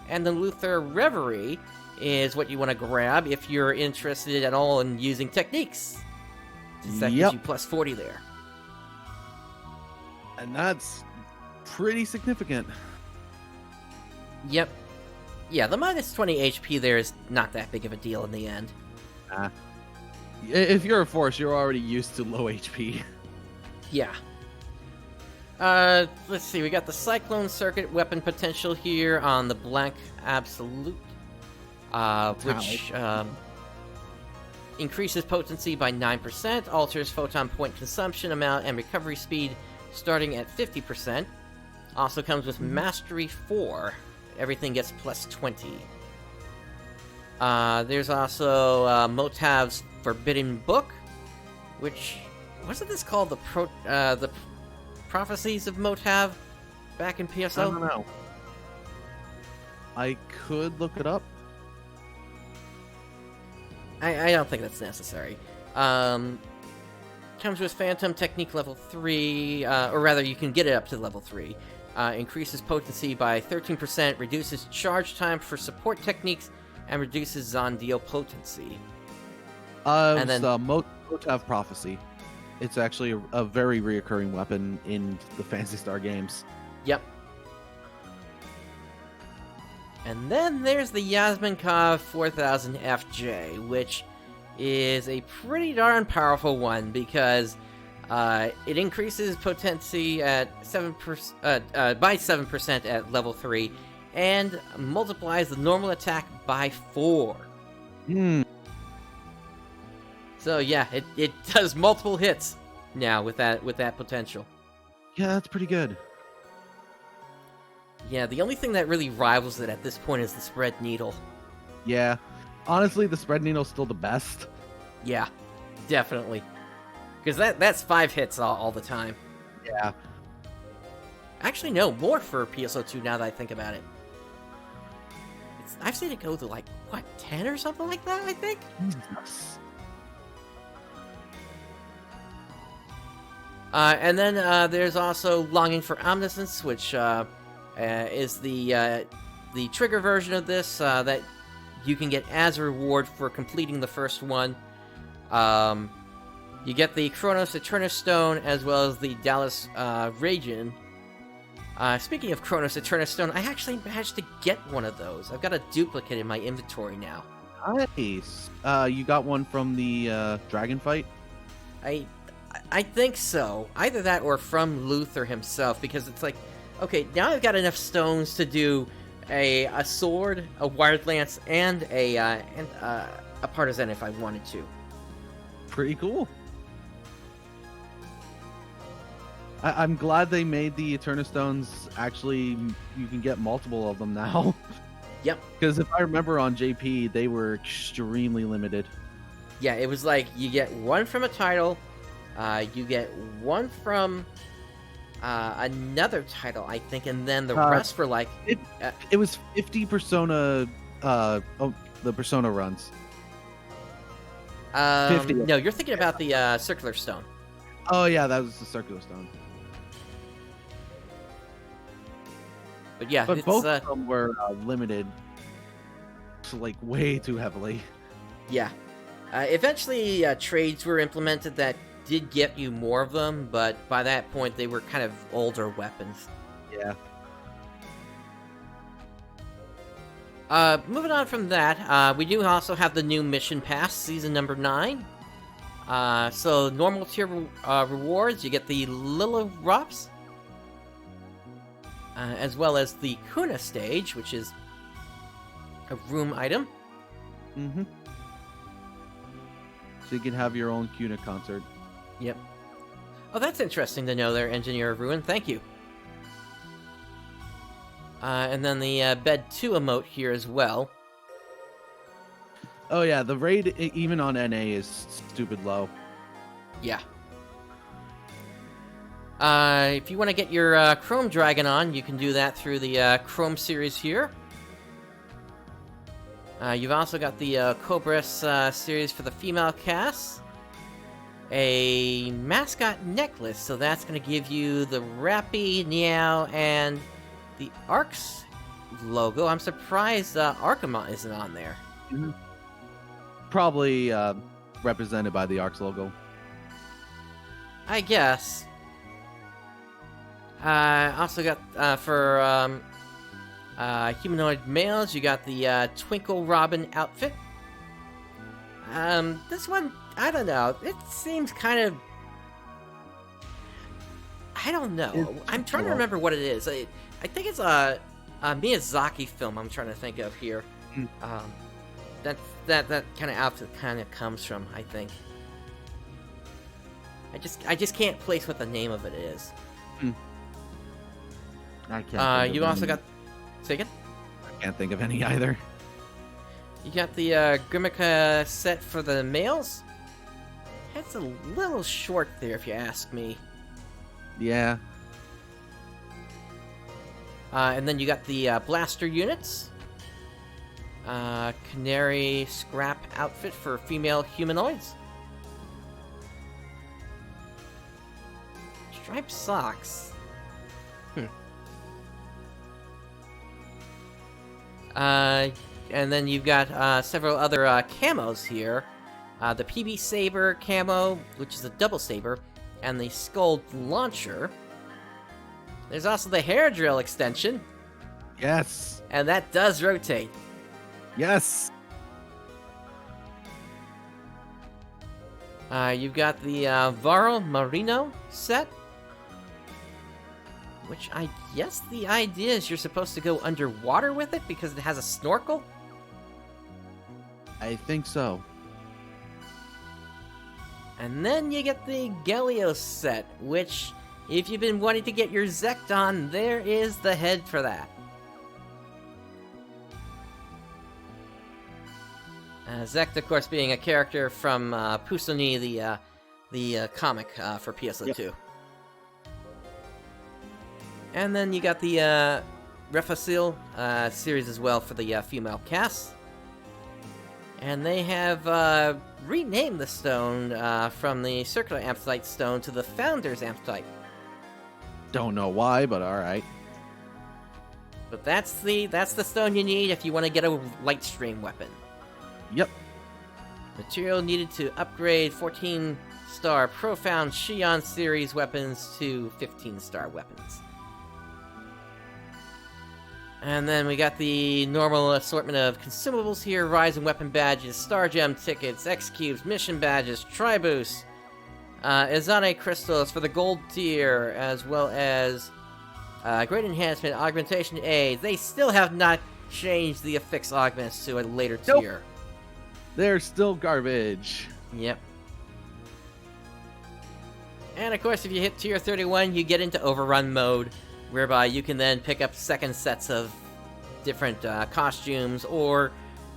And the Luther Reverie is what you want to grab if you're interested at all in using techniques. That gives you plus 40 there. And that's pretty significant. Yep. Yeah, the minus 20 HP there is not that big of a deal in the end. If you're a force, you're already used to low HP. Yeah. Let's see, we got the Cyclone Circuit weapon potential here on the Blank Absolute, which increases potency by 9%, alters photon point consumption amount and recovery speed starting at 50%. Also comes with Mastery 4. Everything gets plus 20. There's also Motav's Forbidden Book, which wasn't this called the Prophecies of Motav back in PSO? I don't know. I could look it up. I don't think that's necessary. Comes with Phantom Technique level 3, or rather, you can get it up to level 3. Increases potency by 13%, reduces charge time for support techniques, and reduces Zondeal potency. And then Motav Prophecy. It's actually a very reoccurring weapon in the Phantasy Star games. Yep. And then there's the Yasminkov 4000 FJ, which is a pretty darn powerful one because it increases potency at 7% by 7% at level 3 and multiplies the normal attack by 4. So yeah, it does multiple hits now with that potential. Yeah, that's pretty good. Yeah, the only thing that really rivals it at this point is the Spread Needle. Yeah. Honestly, the Spread Needle's still the best. Yeah, definitely. Because that's 5 hits all the time. Yeah. Actually, no, more for PSO2 now that I think about it. I've seen it go to, 10 or something like that, I think? Jesus. And then there's also Longing for Omniscience, which is the trigger version of this that you can get as a reward for completing the first one. You get the Chronos Eternus Stone as well as the Dallas Radiant. Speaking of Chronos Eternus Stone, I actually managed to get one of those. I've got a duplicate in my inventory now. Nice. You got one from the dragon fight? I think so. Either that or from Luther himself, because it's like, okay, now I've got enough stones to do a sword, a wired lance, and a partisan if I wanted to. Pretty cool. I'm glad they made the Eternus Stones actually, you can get multiple of them now. Yep. Because if I remember on JP, they were extremely limited. Yeah, it was like, you get one from a title, you get one from another title, I think, and then the rest were like... It was 50 Persona, the Persona runs. 50. No, you're thinking about the Circular Stone. Oh yeah, that was the Circular Stone. But yeah, but both of them were limited, way too heavily. Yeah. Eventually, trades were implemented that did get you more of them, but by that point, they were kind of older weapons. Yeah. Moving on from that, we do also have the new Mission Pass, Season number 9. So, normal tier rewards, you get the Lilirops, as well as the Kuna stage, which is a room item. Mm-hmm. So you can have your own CUNA concert. Yep. Oh, that's interesting to know there, Engineer of Ruin. Thank you. And then the Bed 2 emote here as well. Oh yeah, the raid even on NA is stupid low. Yeah. If you want to get your Chrome Dragon on, you can do that through the Chrome series here. You've also got the Cobras series for the female cast. A mascot necklace, so that's going to give you the Rappy, Meow, and the ARKS logo. I'm surprised Arkham isn't on there. Mm-hmm. Probably represented by the ARKS logo. I guess. Also got for humanoid males, you got the Twinkle Robin outfit. This one, I don't know. It seems kind of... I don't know. I'm trying to remember what it is. I think it's a Miyazaki film I'm trying to think of here. That kind of outfit kind of comes from, I think. I just can't place what the name of it is. I can't. You also got... Say again? I can't think of any either. You got the Grimmica set for the males. It's a little short there, if you ask me. Yeah. And then you got the blaster units. Canary scrap outfit for female humanoids. Striped socks. And then you've got several other camos here. The PB Saber camo, which is a double saber, and the Skull Launcher. There's also the hair drill extension. Yes. And that does rotate. Yes. You've got the Varro Marino set. Which I guess the idea is you're supposed to go underwater with it because it has a snorkel? I think so. And then you get the Gelios set, which, if you've been wanting to get your Zect on, there is the head for that. Zect, of course, being a character from Pusoni, the comic for PSO2. Yep. And then you got the Refasil series as well for the female cast. And they have renamed the stone from the Circular Amphitrite stone to the Founder's Amphitrite. Don't know why, but alright. But that's the stone you need if you want to get a light stream weapon. Yep. Material needed to upgrade 14-star Profound Shion series weapons to 15-star weapons. And then we got the normal assortment of consumables here: Rising Weapon badges, Star Gem tickets, X-Cubes, mission badges, Triboost, Izane crystals for the gold tier, as well as Great Enhancement, Augmentation aids. They still have not changed the affix augments to a later tier. They're still garbage. Yep. And of course, if you hit tier 31, you get into overrun mode, whereby you can then pick up second sets of different costumes, or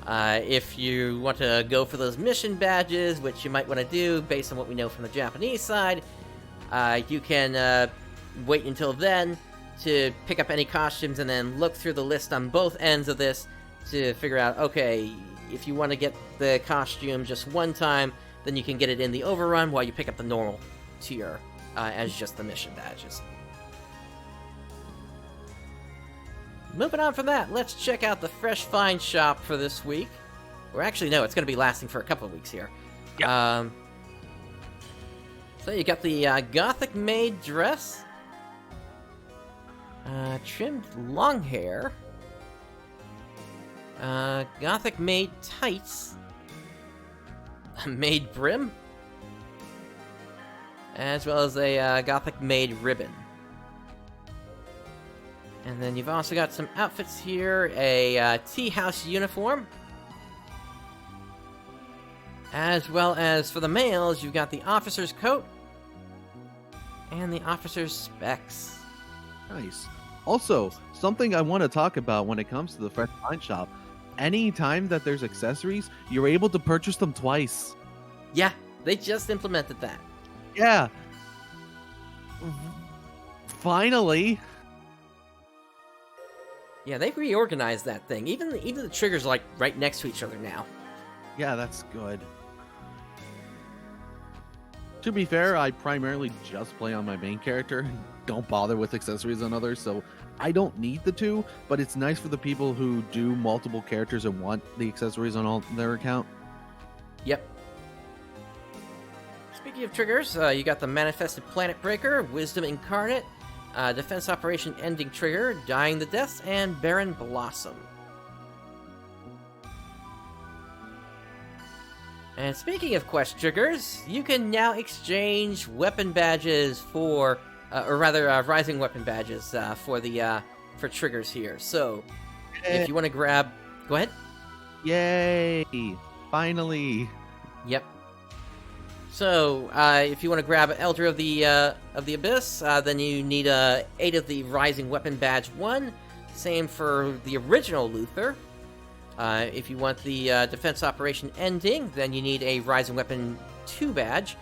if you want to go for those mission badges, which you might want to do based on what we know from the Japanese side, you can wait until then to pick up any costumes and then look through the list on both ends of this to figure out, okay, if you want to get the costume just one time, then you can get it in the overrun while you pick up the normal tier as just the mission badges. Moving on from that, let's check out the Fresh Find Shop for this week. Or actually, no, it's going to be lasting for a couple of weeks here. Yep. So you got the Gothic Maid dress. Trimmed long hair. Gothic Maid tights. Maid brim. As well as a Gothic Maid ribbon. And then you've also got some outfits here, a tea house uniform, As well as for the males, you've got the officer's coat and the officer's specs. Nice. Also, something I want to talk about when it comes to the Fresh Find Shop. Anytime that there's accessories, you're able to purchase them twice. Yeah, they just implemented that. Yeah. Finally. Yeah, they've reorganized that thing. Even the triggers are like right next to each other now. Yeah, that's good. To be fair, I primarily just play on my main character. Don't bother with accessories on others, so I don't need the two, but it's nice for the people who do multiple characters and want the accessories on all their account. Yep. Speaking of triggers, you got the Manifested Planet Breaker, Wisdom Incarnate, Defense Operation Ending Trigger, Dying the Deaths, and Barren Blossom. And speaking of quest triggers, you can now exchange weapon badges for, rising weapon badges for triggers here. So, if you want to grab, go ahead. Yay! Finally. Yep. So, if you want to grab Elder of the Abyss, then you need 8 of the Rising Weapon Badge 1. Same for the original Luther. If you want the Defense Operation Ending, then you need a Rising Weapon 2 badge.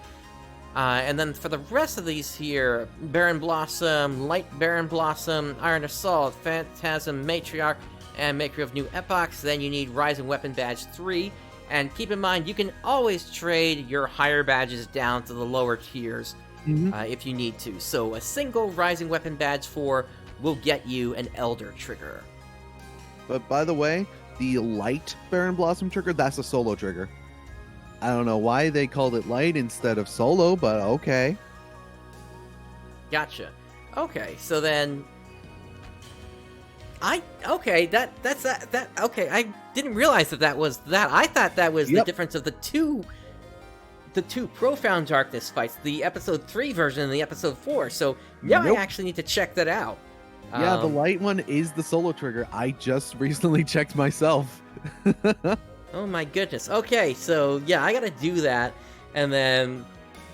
And then for the rest of these here, Barren Blossom, Light Barren Blossom, Iron Assault, Phantasm Matriarch, and Maker of New Epochs, then you need Rising Weapon Badge 3. And keep in mind, you can always trade your higher badges down to the lower tiers if you need to. So a single Rising Weapon Badge 4 will get you an Elder trigger. But by the way, the Light Barren Blossom trigger, that's a solo trigger. I don't know why they called it light instead of solo, but okay. Gotcha. Okay, so then okay, I didn't realize that was that. I thought that was the difference of the two Profound Darkness fights, the episode 3 version and the episode 4. So now I actually need to check that out. Yeah, the light one is the solo trigger. I just recently checked myself. Oh my goodness. Okay, so yeah, I gotta do that, and then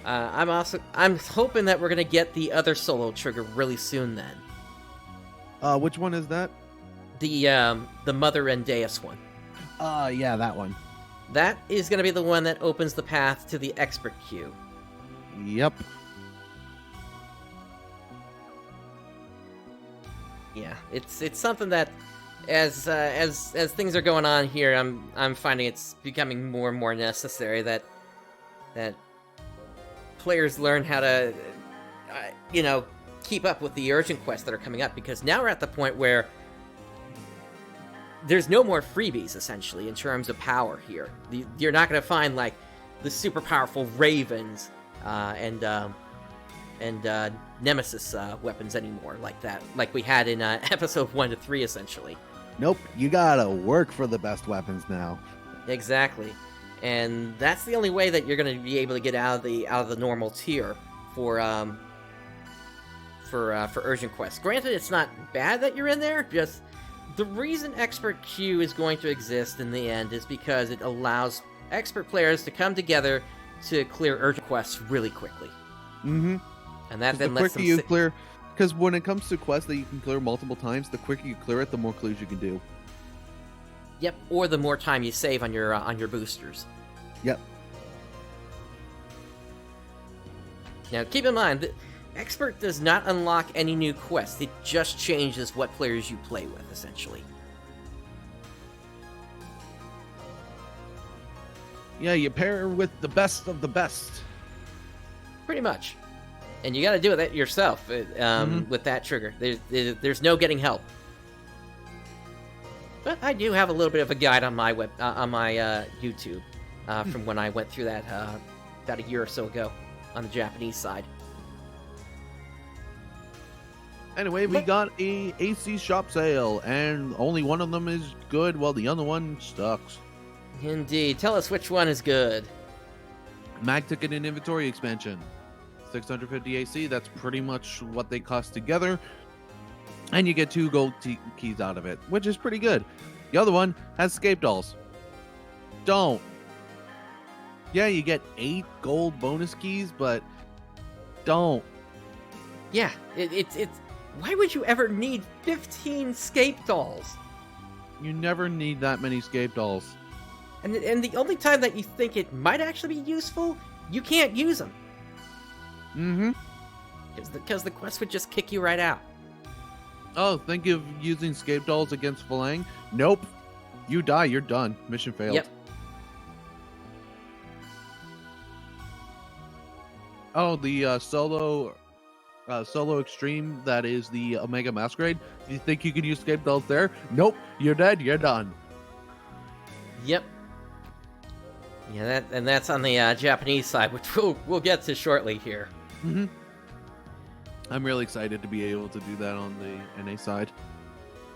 I'm hoping that we're gonna get the other solo trigger really soon. Then. Which one is that? The Mother and Deus one. Yeah, that one. That is gonna be the one that opens the path to the expert queue. Yep. Yeah, it's something that, as things are going on here, I'm finding it's becoming more and more necessary that players learn how to, keep up with the urgent quests that are coming up, because now we're at the point where there's no more freebies essentially in terms of power here. You're not going to find like the super powerful ravens and Nemesis weapons anymore like that, like we had in episode 1 to 3 essentially. Nope, you gotta work for the best weapons now. Exactly, and that's the only way that you're going to be able to get out of the normal tier for urgent quests. Granted, it's not bad that you're in there. Just the reason Expert Queue is going to exist in the end is because it allows expert players to come together to clear urgent quests really quickly. Mm-hmm. And that then the lets quicker you clear, because when it comes to quests that you can clear multiple times, the quicker you clear it, the more clues you can do. Yep, or the more time you save on your boosters. Yep. Now, keep in mind that Expert does not unlock any new quests. It just changes what players you play with, essentially. Yeah, you pair with the best of the best. Pretty much. And you got to do it yourself with that trigger. There's no getting help. But I do have a little bit of a guide on my YouTube from when I went through that about a year or so ago on the Japanese side. Anyway, we got a AC shop sale, and only one of them is good, while the other one sucks. Indeed. Tell us which one is good. Mag Ticket and Inventory Expansion. 650 AC, that's pretty much what they cost together. And you get 2 gold keys out of it, which is pretty good. The other one has escape dolls. Don't. Yeah, you get 8 gold bonus keys, but don't. Yeah, it's why would you ever need 15 scape dolls? You never need that many scape dolls. And the only time that you think it might actually be useful, you can't use them. Mm-hmm. Because the quest would just kick you right out. Oh, think of using scape dolls against Falang? Nope. You die, you're done. Mission failed. Yep. Oh, the solo extreme that is the Omega Masquerade. You think you can use scape dolls there? Nope. You're dead, you're done. Yep. Yeah, that's on the Japanese side, which we'll get to shortly here. Mm-hmm. I'm really excited to be able to do that on the NA side.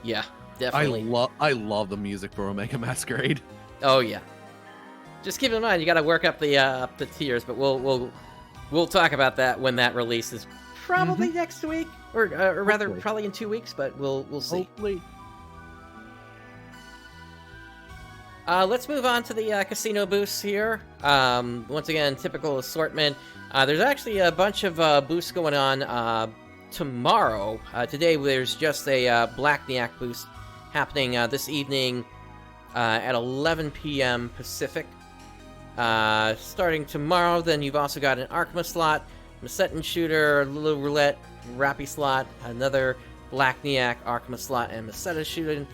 Yeah, definitely. I love the music for Omega Masquerade. Oh yeah. Just keep in mind you got to work up the tiers, but we'll talk about that when that releases, probably next week, or rather Hopefully. probably in 2 weeks, but we'll see. Hopefully. Let's move on to the casino boosts here. Once again, typical assortment. There's actually a bunch of boosts going on tomorrow. Today there's just a Blackniak boost happening this evening at 11 p.m. Pacific. Starting tomorrow, then you've also got an Arkma slot, Masetan shooter, Little Roulette, Rappy slot, another Blackniak Arkma slot, and Maseta shooting.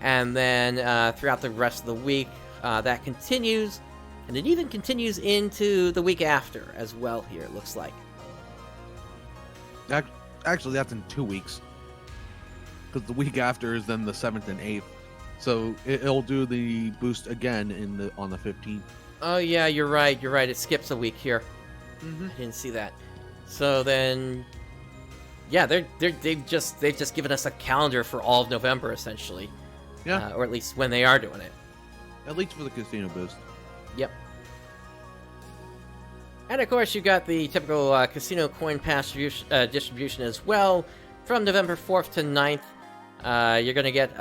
And then throughout the rest of the week, that continues. And it even continues into the week after as well here, it looks like. Actually, that's in 2 weeks. Because the week after is then the 7th and 8th. So it'll do the boost again on the 15th. Oh yeah, you're right. It skips a week here. Mm-hmm. I didn't see that. So then, yeah, they've just given us a calendar for all of November essentially. Yeah. Or at least when they are doing it. At least for the casino boost. Yep. And of course, you got the typical casino coin pass distribution as well. From November 4th to 9th, you're going to get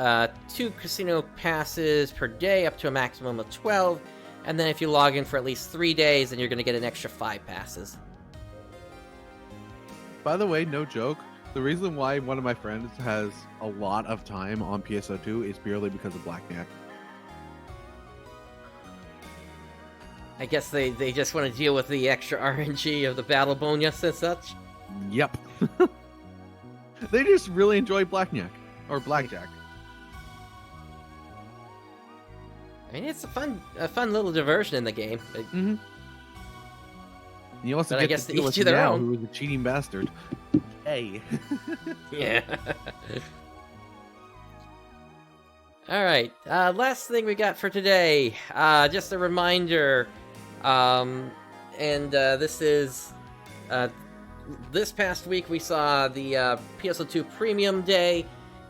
2 casino passes per day, up to a maximum of 12. And then if you log in for at least 3 days, then you're going to get an extra 5 passes. By the way, no joke. The reason why one of my friends has a lot of time on PSO2 is purely because of Blackniak. I guess they just want to deal with the extra RNG of the battle bonus and such. Yep. They just really enjoy Blackniak. Or Blackjack. I mean, it's a fun little diversion in the game. Mm-hmm. You also But I get guess to deal each with to their Yao, own. who is a cheating bastard. Hey. Yeah. Alright, last thing we got for today. Just a reminder. This is... this past week we saw the PSO2 Premium Day,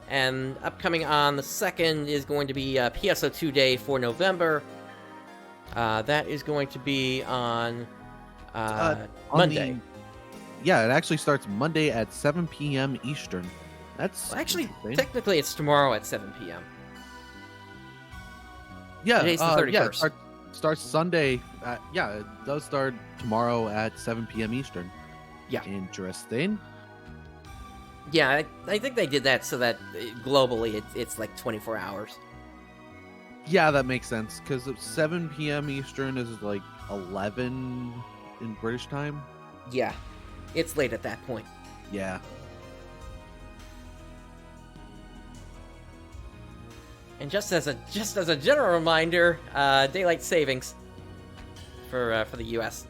and upcoming on the 2nd is going to be PSO2 Day for November. That is going to be on Monday. Yeah, it actually starts Monday at 7 p.m. Eastern. That's Well, actually, interesting. technically it's tomorrow at 7 p.m. Yeah, Today's the 31st. Yeah, starts Sunday. It does start tomorrow at 7 p.m. Eastern. Yeah. Interesting. Yeah, I think they did that so that globally it's like 24 hours. Yeah, that makes sense, because 7 p.m. Eastern is like 11 in British time. Yeah, it's late at that point. Yeah. And just as a general reminder, daylight savings for the U.S.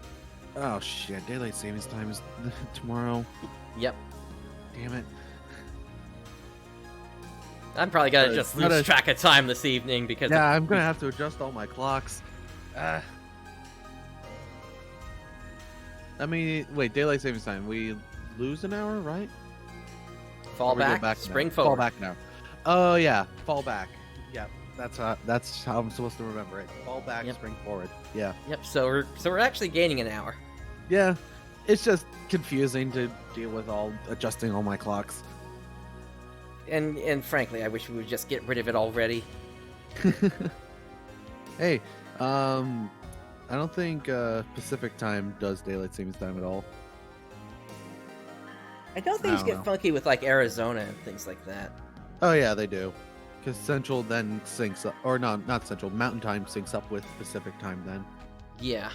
Oh shit! Daylight savings time is tomorrow. Yep. Damn it. I'm probably gonna Right, just gotta- lose track of time this evening because Yeah, I'm gonna have to adjust all my clocks. I mean, wait, daylight savings time. We lose an hour, right? fall Or we go back, an hour? spring Fall forward. back an hour. Oh yeah, fall back. Yeah, that's how I'm supposed to remember it. Fall back, Yep. spring forward. Yeah. Yep. So we're actually gaining an hour. Yeah, it's just confusing to deal with adjusting all my clocks. And frankly, I wish we would just get rid of it already. Hey, I don't think Pacific time does daylight savings time at all. I know things get funky with like Arizona and things like that. Oh yeah, they do. Because Central then syncs up, or no, not Central. Mountain time syncs up with Pacific time then. Yeah.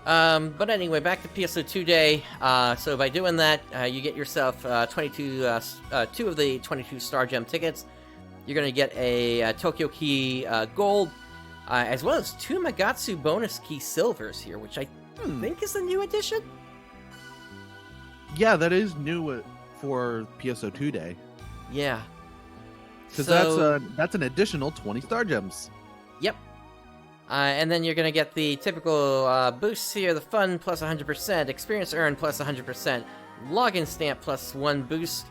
But anyway, back to PSO2 Day. So by doing that, you get yourself 2 of the 22 Star Gem tickets. You're going to get a Tokyo Key Gold, as well as 2 Magatsu bonus key silvers here, which I think is a new addition. Yeah, that is new for PSO2 Day. Yeah. Because So- that's an additional 20 Star Gems. Yep. And then you're going to get the typical boosts here, the fun plus 100%, experience earned plus 100%, login stamp plus 1 boost,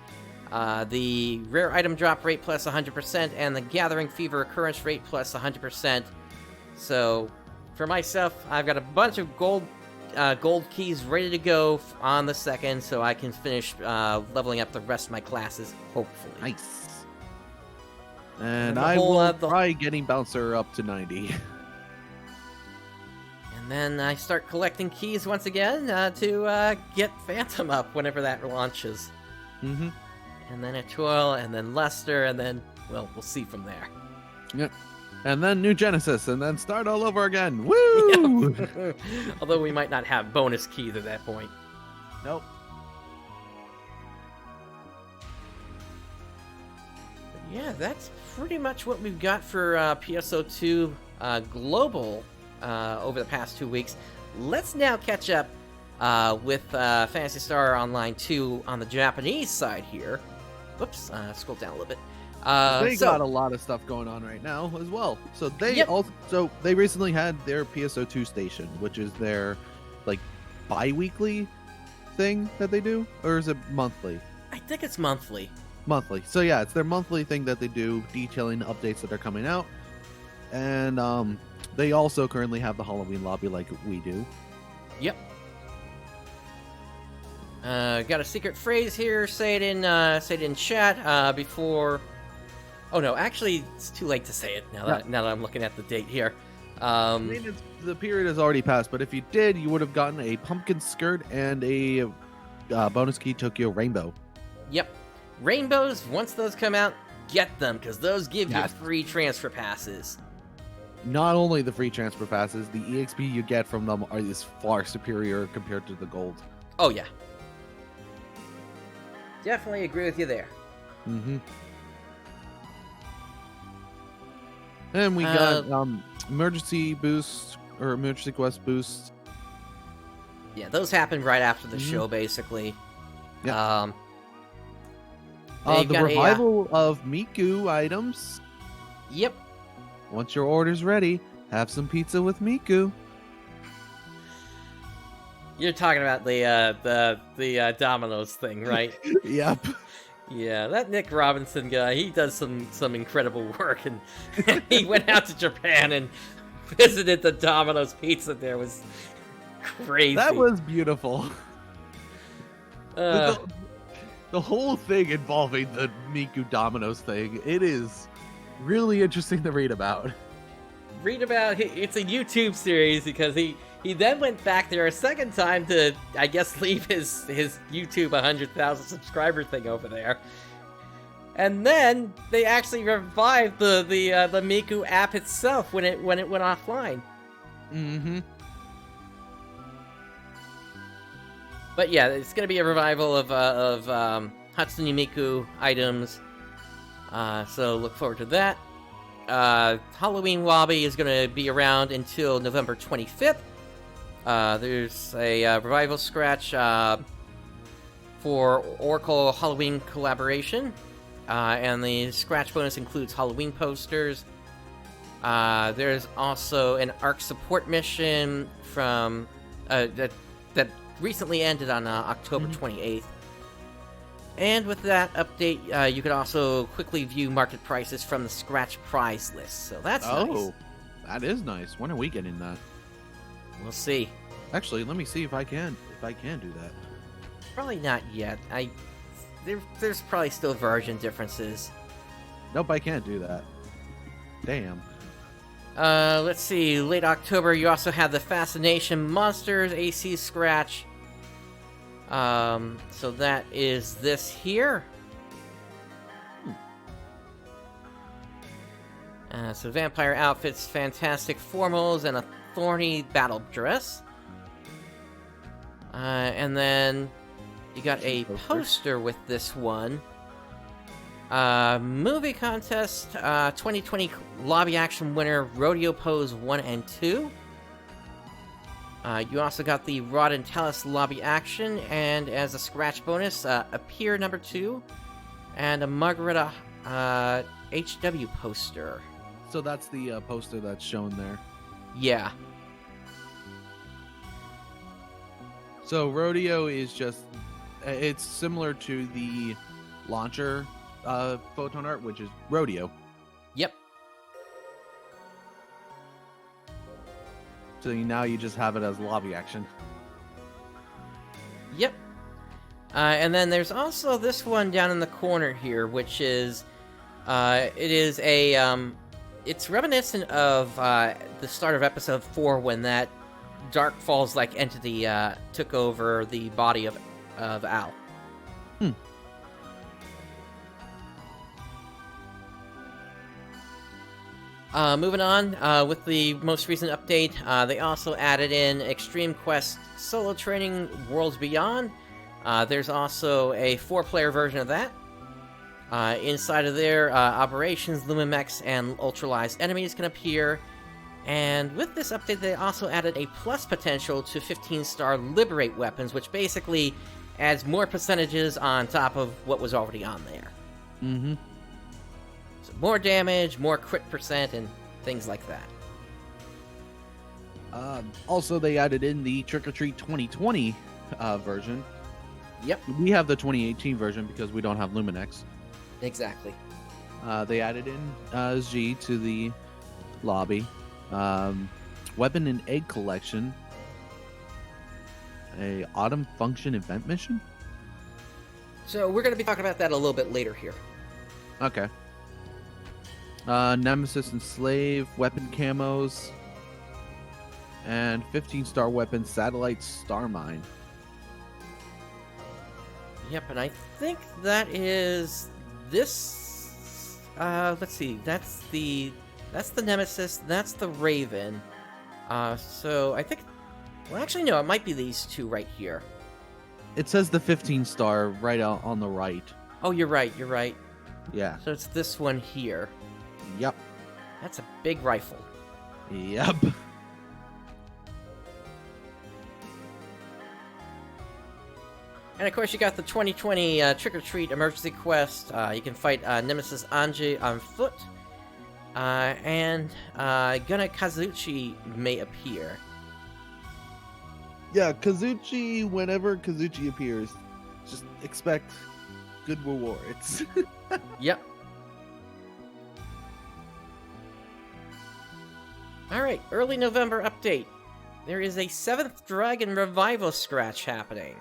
the rare item drop rate plus 100%, and the gathering fever occurrence rate plus 100%. So, for myself, I've got a bunch of gold keys ready to go on the 2nd, so I can finish leveling up the rest of my classes, hopefully. Nice. And the I whole, will the- try getting Bouncer up to 90. And then I start collecting keys once again to get Phantom up whenever that launches. Mm-hmm. And then Etoile, and then Lester, and then, well, we'll see from there. Yep. And then New Genesis, and then start all over again. Woo! Yep. Although we might not have bonus keys at that point. Nope. But yeah, that's pretty much what we've got for PSO2 Global over the past 2 weeks. Let's now catch up with Phantasy Star Online 2 on the Japanese side here. Whoops, scroll down a little bit. They got a lot of stuff going on right now as well. So they they recently had their PSO2 station, which is their like bi-weekly thing that they do, or is it monthly? I think it's monthly. Monthly. So yeah, it's their monthly thing that they do, detailing updates that are coming out. And they also currently have the Halloween lobby like we do. Yep. Got a secret phrase here. Say it in chat before. Oh no, actually, it's too late to say it now that I'm looking at the date here. I mean, the period has already passed, but if you did, you would have gotten a pumpkin skirt and a bonus key Tokyo Rainbow. Yep. Rainbows, once those come out, get them, because those give you Yes. free transfer passes. Not only the free transfer passes, the EXP you get from them is far superior compared to the gold. Oh yeah. Definitely agree with you there. Mm-hmm. And we got emergency boost or emergency quest boost. Yeah, those happened right after the show, basically. Yeah. They've The got revival of Miku items. Yep. Once your order's ready, have some pizza with Miku. You're talking about the Domino's thing, right? Yep. Yeah, that Nick Robinson guy, he does some incredible work, and he went out to Japan and visited the Domino's pizza there. It was crazy. That was beautiful. Uh, The whole thing involving the Miku Domino's thing, it is really interesting to read about. It's a YouTube series because he then went back there a second time to, I guess, leave his YouTube 100,000 subscriber thing over there. And then they actually revived the Miku app itself when it went offline. Mm-hmm. But yeah, it's gonna be a revival of Hatsune Miku items. So look forward to that. Halloween Lobby is gonna be around until November 25th. There's a revival scratch for Oracle Halloween collaboration, and the scratch bonus includes Halloween posters. There's also an ARK support mission from that recently ended on October 28th. And with that update, you could also quickly view market prices from the scratch prize list. So that's nice. That is nice. When are we getting that? We'll see. Actually, let me see if I can do that. Probably not yet. There's probably still version differences. Nope, I can't do that. Damn. Let's see. Late October, you also have the Fascination Monsters AC Scratch. So that is this here. So vampire outfits, fantastic formals, and a thorny battle dress. And then you got a poster with this one. Movie contest, 2020 lobby action winner, Rodeo Pose 1 and 2. You also got the Rod and Talus lobby action, and as a scratch bonus, Appear number 2, and a Margareta HW poster. So that's the poster that's shown there. Yeah. So Rodeo is just, it's similar to the launcher photon art, which is Rodeo. Yep. So now you just have it as lobby action. Yep. And then there's also this one down in the corner here, which is, it is a, it's reminiscent of the start of episode 4 when that Dark Falls-like entity took over the body of Al. Moving on, with the most recent update, they also added in Extreme Quest Solo Training Worlds Beyond. There's also a 4-player version of that. Inside of there, Operations, Lumimex, and Ultralized enemies can appear. And with this update, they also added a plus potential to 15-star Liberate weapons, which basically adds more percentages on top of what was already on there. Mm-hmm. So more damage, more crit percent, and things like that. Also, they added in the Trick or Treat 2020 version. Yep. We have the 2018 version because we don't have Luminex. Exactly. They added in G to the lobby. Weapon and egg collection. A autumn function event mission. So we're going to be talking about that a little bit later here. Okay. Nemesis and Slave weapon camos. And 15-star weapon Satellite Star Mine. Yep, and I think that is this. Let's see. That's the Nemesis. That's the Raven. So I think. Well, actually, no. It might be these two right here. It says the 15-star right out on the right. Oh, you're right. You're right. Yeah. So it's this one here. Yep. That's a big rifle. Yep. And of course, you got the 2020 Trick or Treat Emergency Quest. You can fight Nemesis Anji on foot. And Guna Kazuchi may appear. Yeah, Kazuchi, whenever Kazuchi appears, just expect good rewards. Yep. Alright, early November update. There is a 7th Dragon Revival Scratch happening.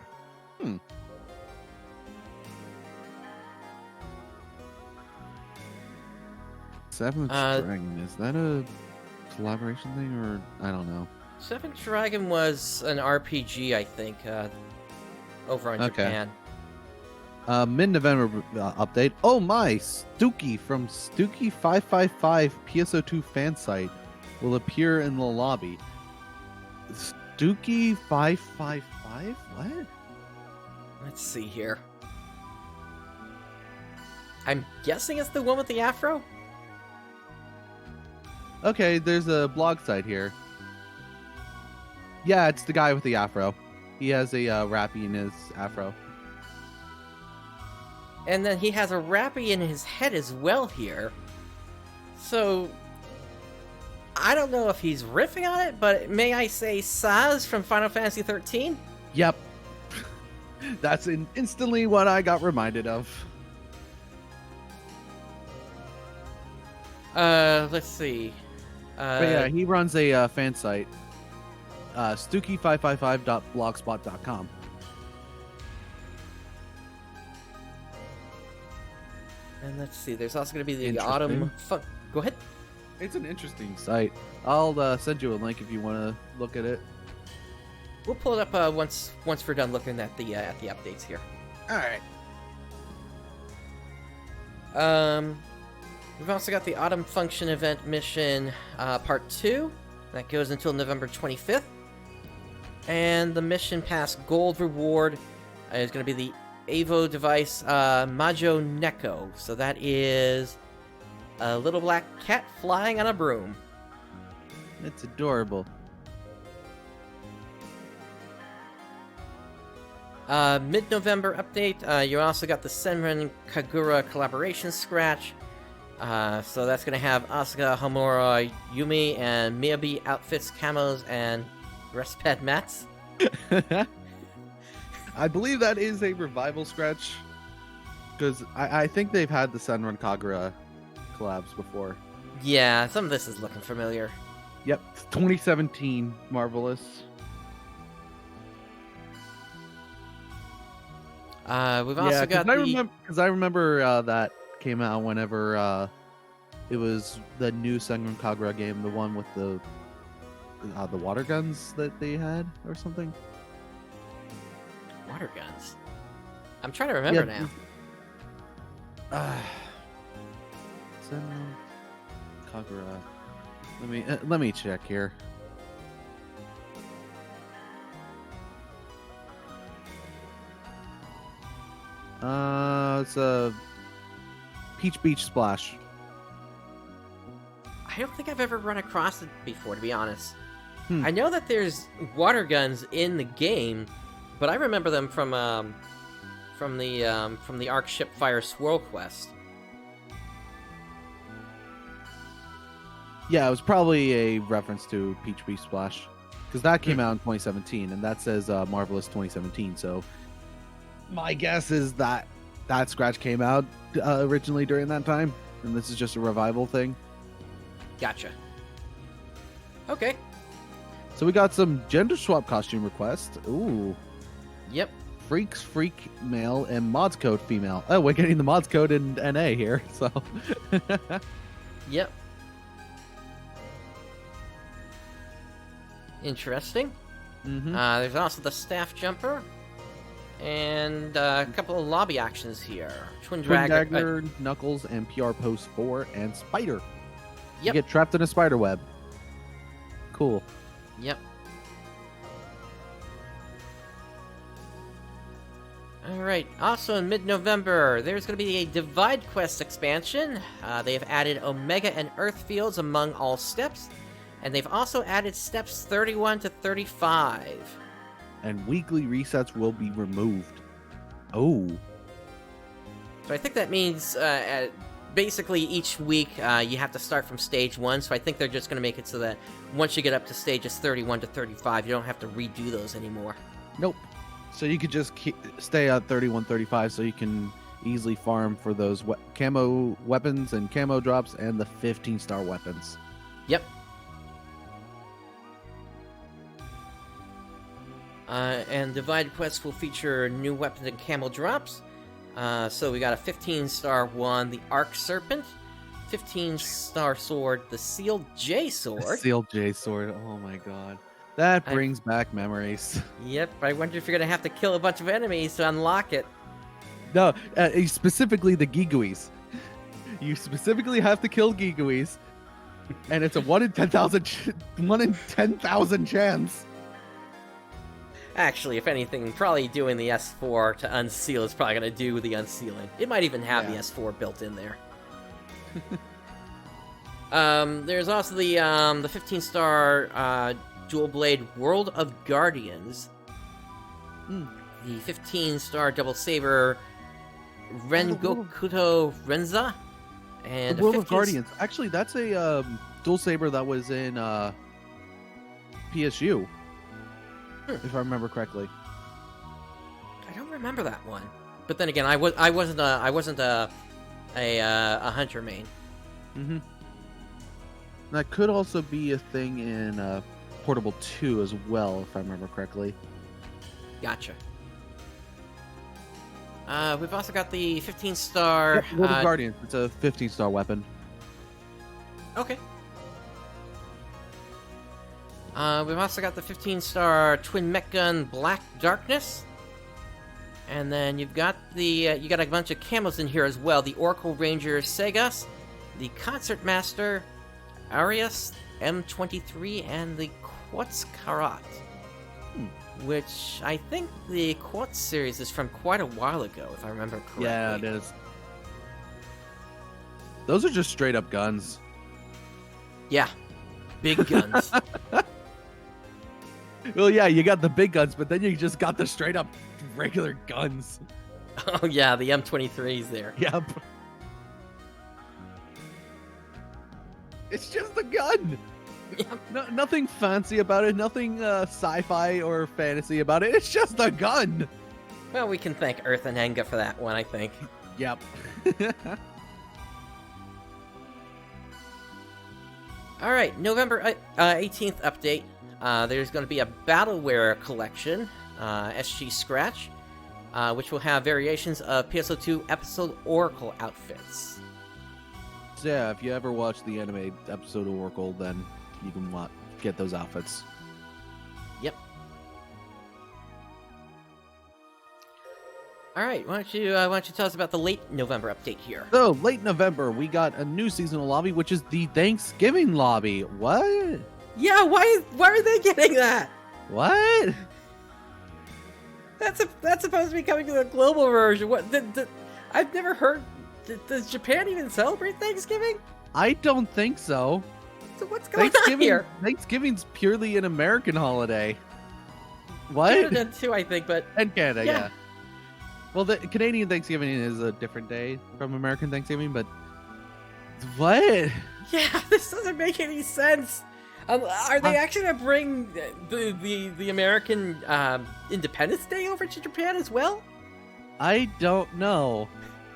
Seventh Dragon, is that a collaboration thing, or I don't know? 7th Dragon was an RPG, I think, over on Japan. Mid-November update. Oh my! Stooky from Stooky555 PSO2 fan site will appear in the lobby. Stooky555? What? Let's see here. I'm guessing it's the one with the afro? Okay, there's a blog site here. Yeah, it's the guy with the afro. He has a rappy in his afro. And then he has a rappy in his head as well here. So, I don't know if he's riffing on it, but may I say Saz from Final Fantasy 13? Yep. That's instantly what I got reminded of. Let's see. But yeah, he runs a fan site. Stooky555.blogspot.com. And let's see, there's also going to be the autumn... Go ahead. It's an interesting site. I'll send you a link if you want to look at it. We'll pull it up once we're done looking at the updates here. All right. We've also got the Autumn Function Event Mission Part 2. That goes until November 25th. And the Mission Pass Gold Reward is going to be the Evo device Majo Neko. So that is a little black cat flying on a broom. It's adorable. Mid-November update, you also got the Senran Kagura collaboration scratch. So that's going to have Asuka, Homura, Yumi, and Miyabi outfits, camos, and rest pad mats. I believe that is a revival scratch. Because I think they've had the Senran Kagura collabs before. Yeah, some of this is looking familiar. Yep, 2017, Marvelous. We've also got because I remember that came out whenever it was the new Senran Kagura game, the one with the water guns that they had or something. Water guns. I'm trying to remember now. Senran Kagura. Let me check here. It's a Peach Beach Splash. I don't think I've ever run across it before, to be honest. I know that there's water guns in the game, but I remember them from the Ark Shipfire Swirl quest. Yeah, it was probably a reference to Peach Beach Splash, because that came out in 2017, and that says Marvelous 2017. So my guess is that scratch came out originally during that time, and this is just a revival thing. Gotcha. Okay. So we got some gender swap costume requests. Ooh. Yep. Freaks freak male and mods code female. Oh, we're getting the mods code in NA here. So. Yep. Interesting. Mm-hmm. There's also the staff jumper. And a couple of lobby actions here. Twin Dagger, Knuckles, and PR Post 4, and Spider. Yep. You get trapped in a spider web. Cool. Yep. Alright, also in mid-November, there's going to be a Divide Quest expansion. They have added Omega and Earth fields among all steps. And they've also added steps 31 to 35. And weekly resets will be removed. Oh. So I think that means basically each week you have to start from stage 1. So I think they're just going to make it so that once you get up to stages 31 to 35, you don't have to redo those anymore. Nope. So you could just stay at 31, 35 so you can easily farm for those camo weapons and camo drops and the 15-star weapons. Yep. And Divide Quest will feature new weapons and camo drops. So we got a 15-star one, the Arc Serpent, 15-star sword, the Sealed J Sword. The Sealed J Sword, oh my god. That brings back memories. Yep, I wonder if you're going to have to kill a bunch of enemies to unlock it. No, specifically the Giguis. You specifically have to kill Giguis, and it's a 1 in 10,000 chance. Actually, if anything, probably doing the S4 to unseal is probably going to do the unsealing. It might even have the S4 built in there. There's also the 15-star dual blade World of Guardians. The 15-star double saber Rengokuto Renza. And the World of Guardians. Actually, that's a dual saber that was in PSU. If I remember correctly. I don't remember that one. But then again, I wasn't a hunter main. Mm-hmm. That could also be a thing in Portable 2 as well, if I remember correctly. Gotcha. We've also got the 15-star... World of Guardians. It's a 15-star weapon. Okay. We've also got the 15-star twin mech gun Black Darkness. And then you've got you got a bunch of camos in here as well. The Oracle Ranger Segas, the Concert Master Arias M23, and the Quartz Karat. Which I think the Quartz series is from quite a while ago, if I remember correctly. Yeah, it is. Those are just straight up guns. Yeah, big guns. Well, yeah, you got the big guns, but then you just got the straight up regular guns. Oh yeah, the M23's there. Yep. It's just a gun. Yep. Nothing fancy about it. Nothing sci-fi or fantasy about it. It's just a gun. Well, we can thank Earth and Enga for that one, I think. Yep. All right, November 18th update. There's going to be a Battleware collection, SG Scratch, which will have variations of PSO2 episode Oracle outfits. So yeah, if you ever watch the anime episode of Oracle, then you can get those outfits. Yep. All right, why don't you tell us about the late November update here? So late November, we got a new seasonal lobby, which is the Thanksgiving lobby. What? Yeah, why are they getting that? What? That's supposed to be coming to the global version. What? I've never heard. Does Japan even celebrate Thanksgiving? I don't think so. So what's going on here? Thanksgiving's purely an American holiday. What? Canada too, I think, but And Canada, Yeah. yeah. Well, the Canadian Thanksgiving is a different day from American Thanksgiving, but what? yeah, this doesn't make any sense. Are they actually gonna bring the American Independence Day over to Japan as well? I don't know.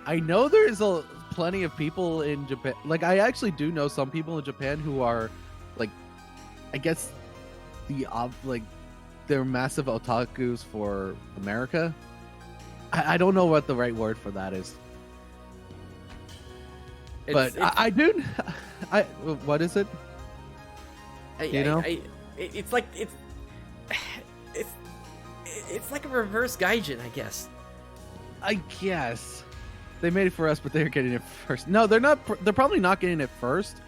I know there's plenty of people in Japan. Like, I actually do know some people in Japan who are, like, I guess they're massive otakus for America. I don't know what the right word for that is. I do. What is it? It's like a reverse gaijin, I guess. I guess they made it for us, but they're getting it first. No, they're not. They're probably not getting it first.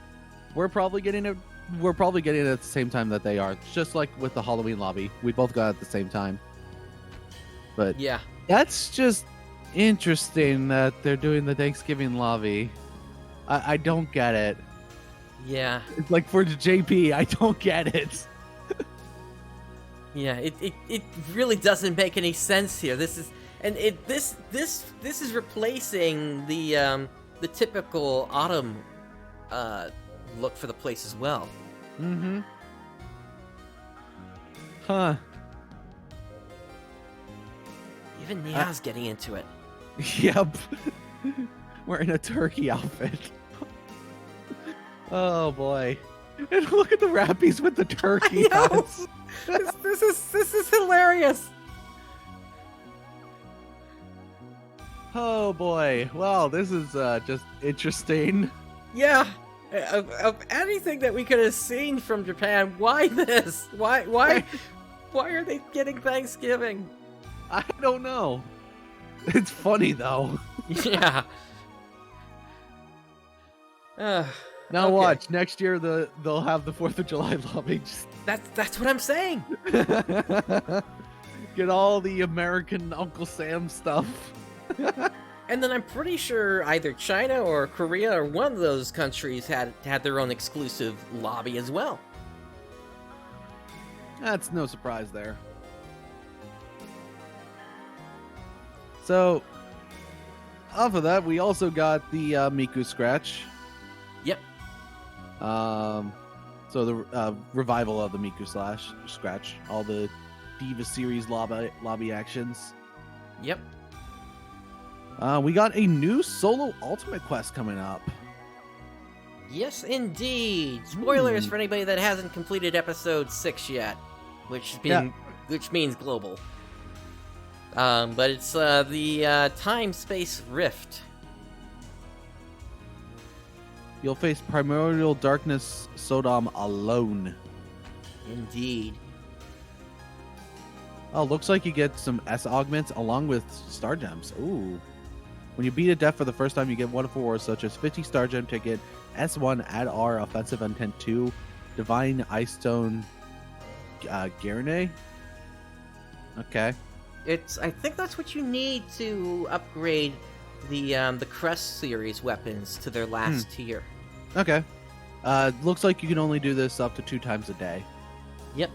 We're probably getting it. We're probably getting it at the same time that they are. It's just like with the Halloween lobby, we both got it at the same time. But yeah, that's just interesting that they're doing the Thanksgiving lobby. I don't get it. Yeah. It's like for the JP, I don't get it. Yeah, it really doesn't make any sense here. This is replacing the typical autumn look for the place as well. Mm-hmm. Huh. Even Nia's getting into it. Yep. Wearing a turkey outfit. Oh boy. And look at the rappies with the turkey hats. this is hilarious. Oh boy. Well, this is just interesting. Yeah. Of anything that we could have seen from Japan, why this? Why are they getting Thanksgiving? I don't know. It's funny though. Yeah. Now okay. watch, next year they'll have the 4th of July lobby. That's what I'm saying. Get all the American Uncle Sam stuff. And then I'm pretty sure either China or Korea or one of those countries had their own exclusive lobby as well. That's no surprise there. So, off of that, we also got the Miku Scratch. Yep. So the revival of the Miku Scratch, all the Diva series lobby actions. Yep. We got a new solo ultimate quest coming up. Yes, indeed. Spoilers for anybody that hasn't completed episode 6 yet, which means global. But it's the time-space rift. You'll face Primordial Darkness Sodom alone. Indeed. Oh, looks like you get some S augments along with Star Gems. Ooh. When you beat a death for the first time, you get one of 4, such as 50 Star Gem ticket, S1, Add R, Offensive Intent 2, Divine Ice Stone, Garne. Okay. I think that's what you need to upgrade the Crest series weapons to their last tier. Okay. Looks like you can only do this up to 2 times a day. Yep.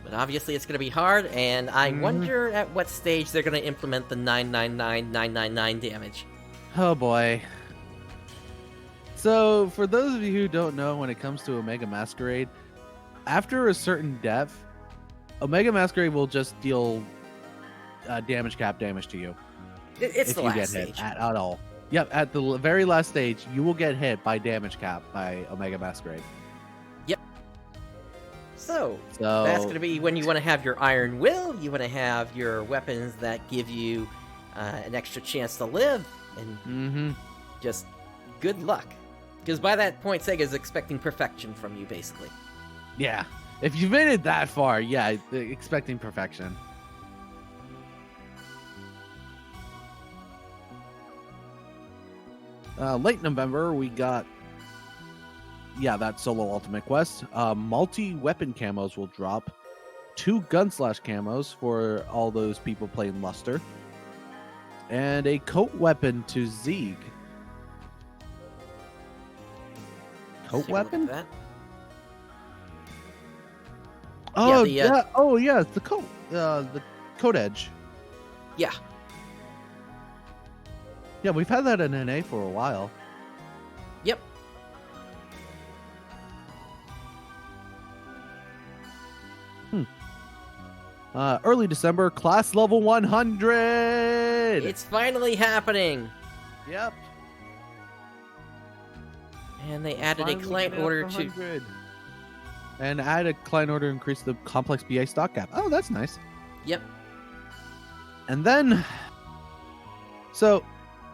But obviously it's going to be hard, and I wonder at what stage they're going to implement the 999 damage. Oh boy. So, for those of you who don't know, when it comes to Omega Masquerade, after a certain depth, Omega Masquerade will just deal damage cap damage to you. It's if the you last get stage. hit at all. Yep, at the very last stage, you will get hit by damage cap by Omega Masquerade. Yep. So that's going to be when you want to have your Iron Will, you want to have your weapons that give you an extra chance to live, and just good luck. Because by that point, Sega's expecting perfection from you, basically. Yeah. If you've made it that far, yeah, expecting perfection. Late November, we got, that solo ultimate quest. Multi-weapon camos will drop. 2 Gunslash camos for all those people playing Luster. And a coat weapon to Zeeg. Coat weapon? Oh, yeah. Oh, yeah, it's the coat. The coat edge. Yeah. Yeah, we've had that in NA for a while. Yep. Early December, class level 100! It's finally happening! Yep. And they added a client order to... And add a client order to increase the complex BA stock cap. Oh, that's nice. Yep. And then... So,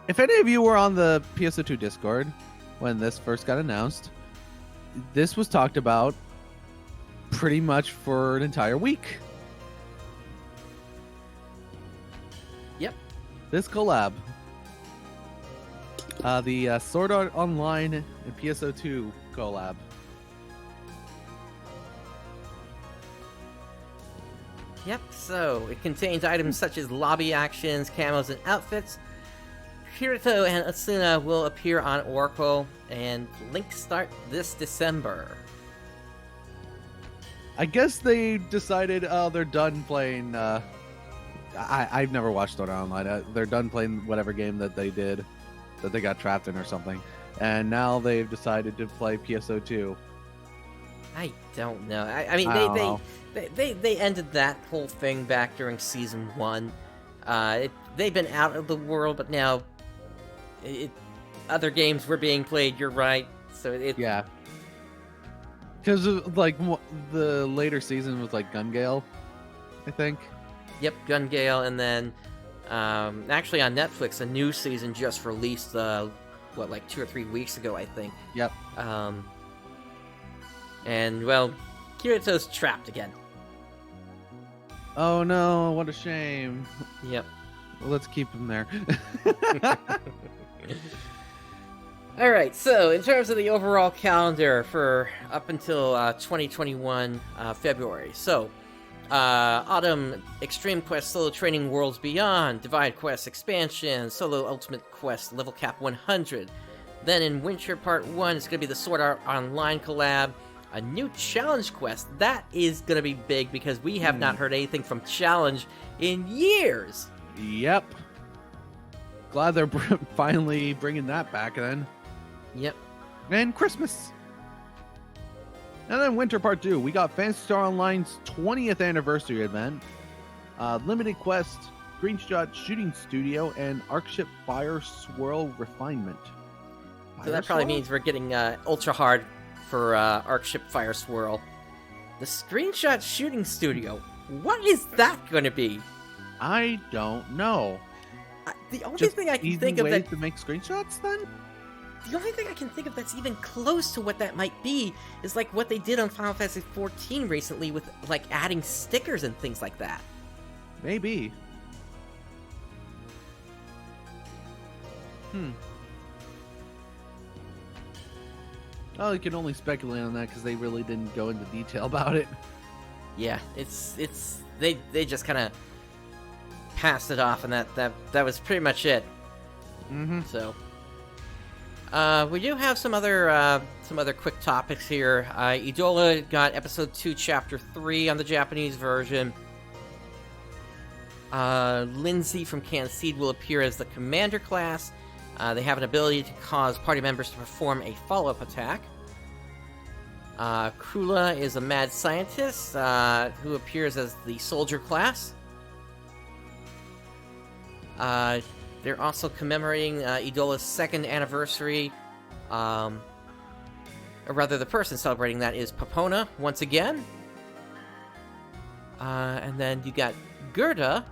if any of you were on the PSO2 Discord when this first got announced, this was talked about pretty much for an entire week. Yep. This collab. The Sword Art Online and PSO2 collab. Yep, so it contains items such as lobby actions, camos, and outfits. Kirito and Asuna will appear on Oracle, and links start this December. I guess they decided, they're done playing, I've never watched Sword Art Online. They're done playing whatever game that they did, that they got trapped in or something. And now they've decided to play PSO2. I don't know. I mean, they ended that whole thing back during Season 1. They've been out of the world, but now other games were being played, you're right. So yeah. Because, like, the later season was, like, Gun Gale, I think. Yep, Gun Gale, and then, actually on Netflix, a new season just released, like 2 or 3 weeks ago, I think. Yep. And, well, Kirito's trapped again. Oh no, what a shame. Yep. Well, let's keep him there. Alright, so in terms of the overall calendar for up until 2021 February. So, Autumn Extreme Quest Solo Training Worlds Beyond, Divide Quest Expansion, Solo Ultimate Quest Level Cap 100. Then in Winter Part 1, it's going to be the Sword Art Online collab. A new Challenge quest. That is going to be big because we have not heard anything from Challenge in years. Yep. Glad they're finally bringing that back then. Yep. And Christmas. And then Winter Part 2. We got Phantasy Star Online's 20th anniversary event. Limited Quest, Screenshot Shooting Studio, and Arkship Fire Swirl Refinement. So that probably means we're getting ultra hard for Arkship Fire Swirl. The Screenshot Shooting Studio. What is that going to be? I don't know. The only thing I can think of ways that to make screenshots then? the only thing I can think of that's even close to what that might be is like what they did on Final Fantasy XIV recently with like adding stickers and things like that. Maybe. Oh, you can only speculate on that because they really didn't go into detail about it. Yeah, they just kind of passed it off, and that was pretty much it. So, we do have some other quick topics here. Idola got Episode 2, Chapter 3 on the Japanese version. Lindsay from Candide will appear as the Commander class. They have an ability to cause party members to perform a follow-up attack. Krula is a mad scientist who appears as the Soldier class. They're also commemorating Idola's 2nd anniversary. Or rather, the person celebrating that is Papona, once again. And then you got Gerda,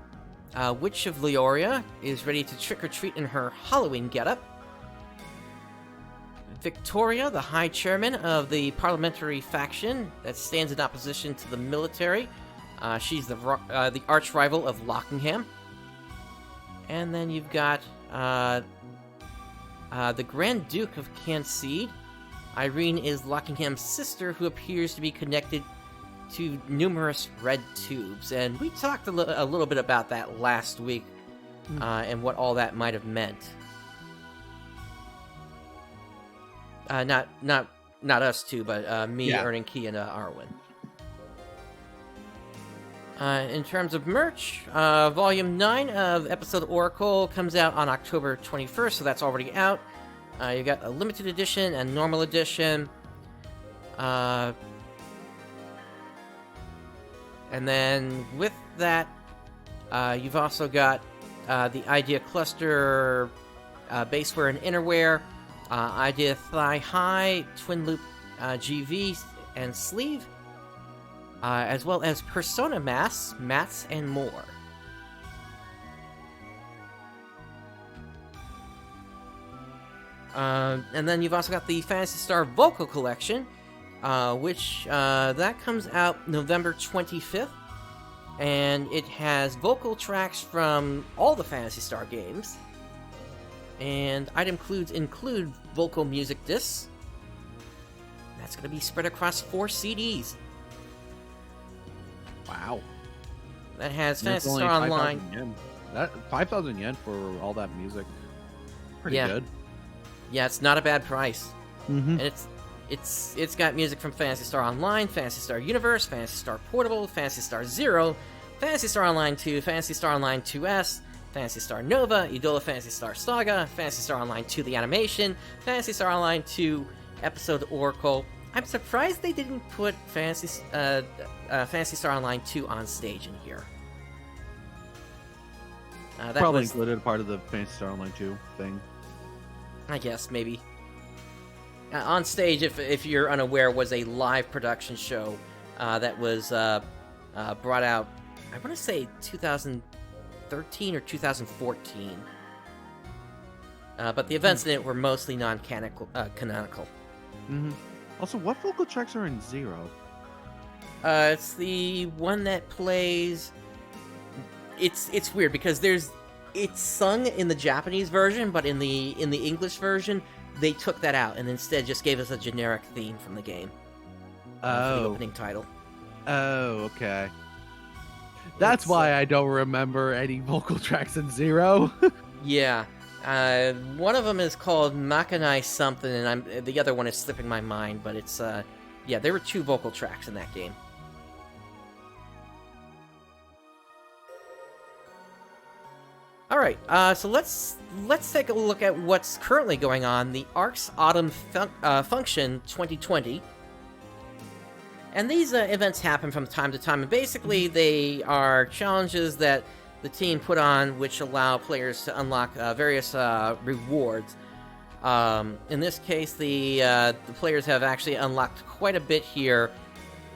Witch of Leoria, is ready to trick-or-treat in her Halloween getup. Victoria, the High Chairman of the parliamentary faction that stands in opposition to the military. She's the arch-rival of Lockingham. And then you've got the Grand Duke of Candide. Irene is Lockingham's sister, who appears to be connected to numerous red tubes. And we talked a little bit about that last week, and what all that might have meant. Not us two, but me, Erning Key, and Arwen. In terms of merch, Volume 9 of Episode Oracle comes out on October 21st, so that's already out. You got a limited edition and normal edition. And then with that, you've also got the Idea Cluster baseware and innerwear, Idea Thigh High, Twin Loop GV and sleeve, as well as Persona masks, mats, and more. And then you've also got the Phantasy Star Vocal Collection, which that comes out November 25th, and it has vocal tracks from all the Phantasy Star games, and item include vocal music discs. That's going to be spread across 4 CDs. Wow. That has Phantasy Star Online. 5,000 yen for all that music. Pretty good. Yeah, it's not a bad price. Mm-hmm. And it's got music from Phantasy Star Online, Phantasy Star Universe, Phantasy Star Portable, Phantasy Star Zero, Phantasy Star Online 2, Phantasy Star Online 2S, Phantasy Star Nova, Idola Phantasy Star Saga, Phantasy Star Online 2 The Animation, Phantasy Star Online 2 Episode Oracle. I'm surprised they didn't put Phantasy Star Online 2 on stage in here. That probably was included part of the Phantasy Star Online 2 thing. I guess, maybe. On stage, if you're unaware, was a live production show that was brought out, I want to say 2013 or 2014. But the events in it were mostly non-canonical. Mm-hmm. Also, what vocal tracks are in Zero? It's the one that plays... It's weird, because it's sung in the Japanese version, but in the English version, they took that out and instead just gave us a generic theme from the game. For the opening title. Oh, okay. That's why I don't remember any vocal tracks in Zero. Yeah. One of them is called Makanai something, and the other one is slipping my mind, but it's, yeah, there were 2 vocal tracks in that game. Alright, so let's take a look at what's currently going on, the ARKS Autumn Function 2020. And these events happen from time to time, and basically they are challenges that the team put on which allow players to unlock various rewards. In this case, the players have actually unlocked quite a bit here.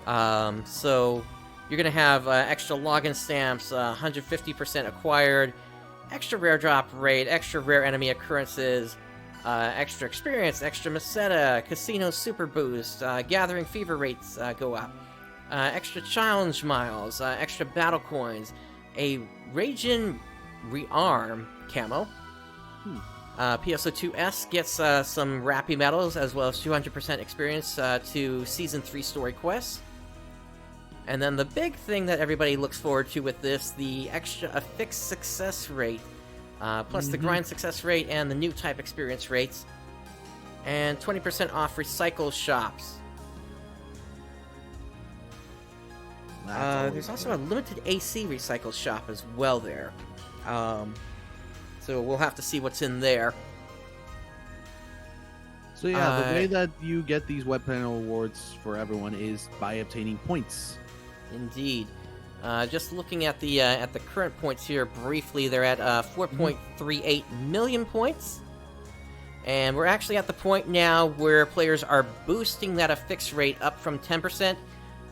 So you're going to have extra login stamps, 150% acquired, extra rare drop rate, extra rare enemy occurrences, extra experience, extra Meseta, Casino Super Boost, Gathering Fever rates go up, extra challenge miles, extra battle coins, a Ragin Rearm camo. PSO2S gets some Rappy medals, as well as 200% experience to Season 3 story quests. And then the big thing that everybody looks forward to with this, the extra affixed success rate, plus the grind success rate and the new type experience rates, and 20% off recycle shops. There's also a limited AC recycle shop as well there. So we'll have to see what's in there. So yeah, the way that you get these web panel awards for everyone is by obtaining points. Indeed. Just looking at the current points here briefly, they're at 4.38 million points. And we're actually at the point now where players are boosting that affix rate up from 10%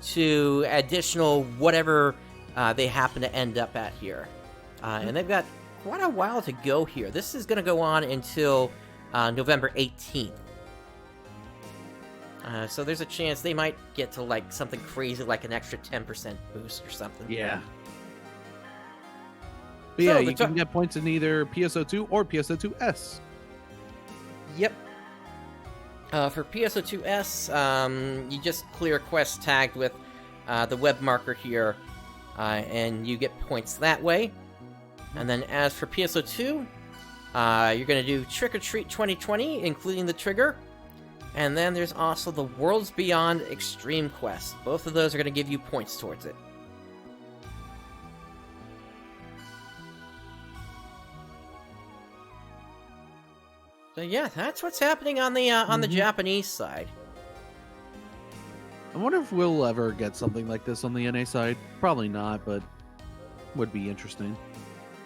to additional whatever they happen to end up at here. And they've got quite a while to go here. This is going to go on until November 18th. So there's a chance they might get to like something crazy like an extra 10% boost or something. Yeah. But yeah, you can get points in either PSO2 or PSO2S. Yep. For PSO2S, you just clear quests tagged with the web marker here, and you get points that way. And then as for PSO2, you're going to do Trick or Treat 2020, including the trigger. And then there's also the Worlds Beyond Extreme Quest. Both of those are going to give you points towards it. So yeah, that's what's happening on the Japanese side. I wonder if we'll ever get something like this on the NA side. Probably not, but would be interesting.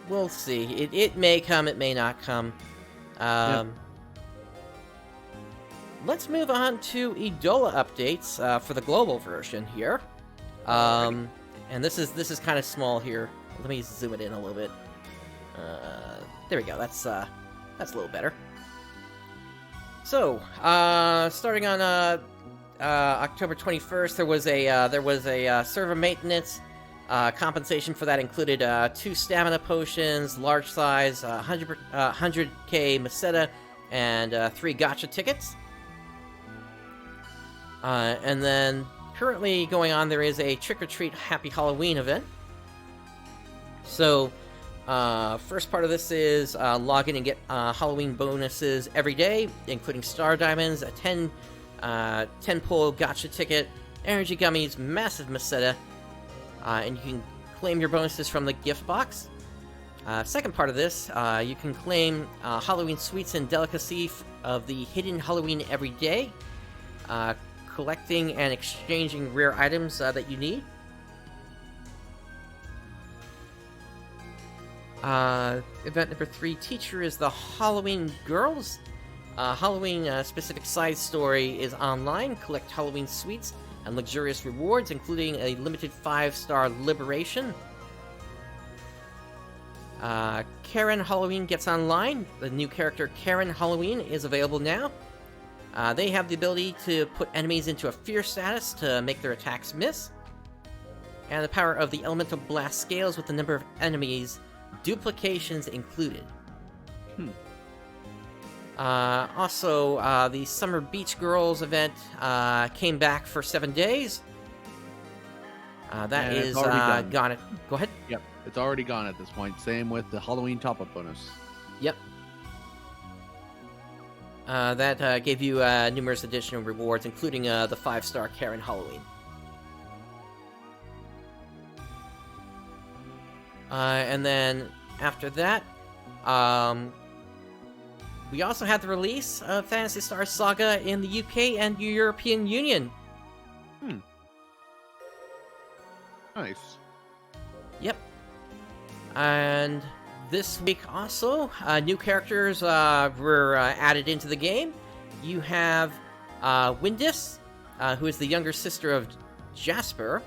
We'll see. It may come, it may not come. Let's move on to Idola updates for the global version here. And this is kind of small here. Let me zoom it in a little bit. There we go. That's a little better. So, starting on October 21st, there was a server maintenance. Compensation for that included 2 stamina potions, large size, 100k Meseta, and 3 gacha tickets. And then, currently going on, there is a Trick or Treat Happy Halloween event. So, first part of this is log in and get Halloween bonuses every day, including Star Diamonds, a 10-pull gacha ticket, energy gummies, massive Meseta, and you can claim your bonuses from the gift box. Second part of this, you can claim Halloween sweets and delicacy of the hidden Halloween every day, collecting and exchanging rare items that you need. Event number 3, Teacher is the Halloween Girls. Halloween specific side story is online. Collect Halloween sweets and luxurious rewards, including a limited 5-star liberation. Karen Halloween gets online. The new character Karen Halloween is available now. They have the ability to put enemies into a fear status to make their attacks miss. And the power of the Elemental Blast scales with the number of enemies, duplications included. Also, the Summer Beach Girls event came back for 7 days. That is gone. Go ahead. Yep, it's already gone at this point. Same with the Halloween top-up bonus. Yep. That gave you numerous additional rewards, including the 5-star Karen Halloween. And then after that, we also had the release of Phantasy Star Saga in the UK and European Union. Nice. Yep. And this week also, new characters were added into the game. You have Windis, who is the younger sister of Jasper.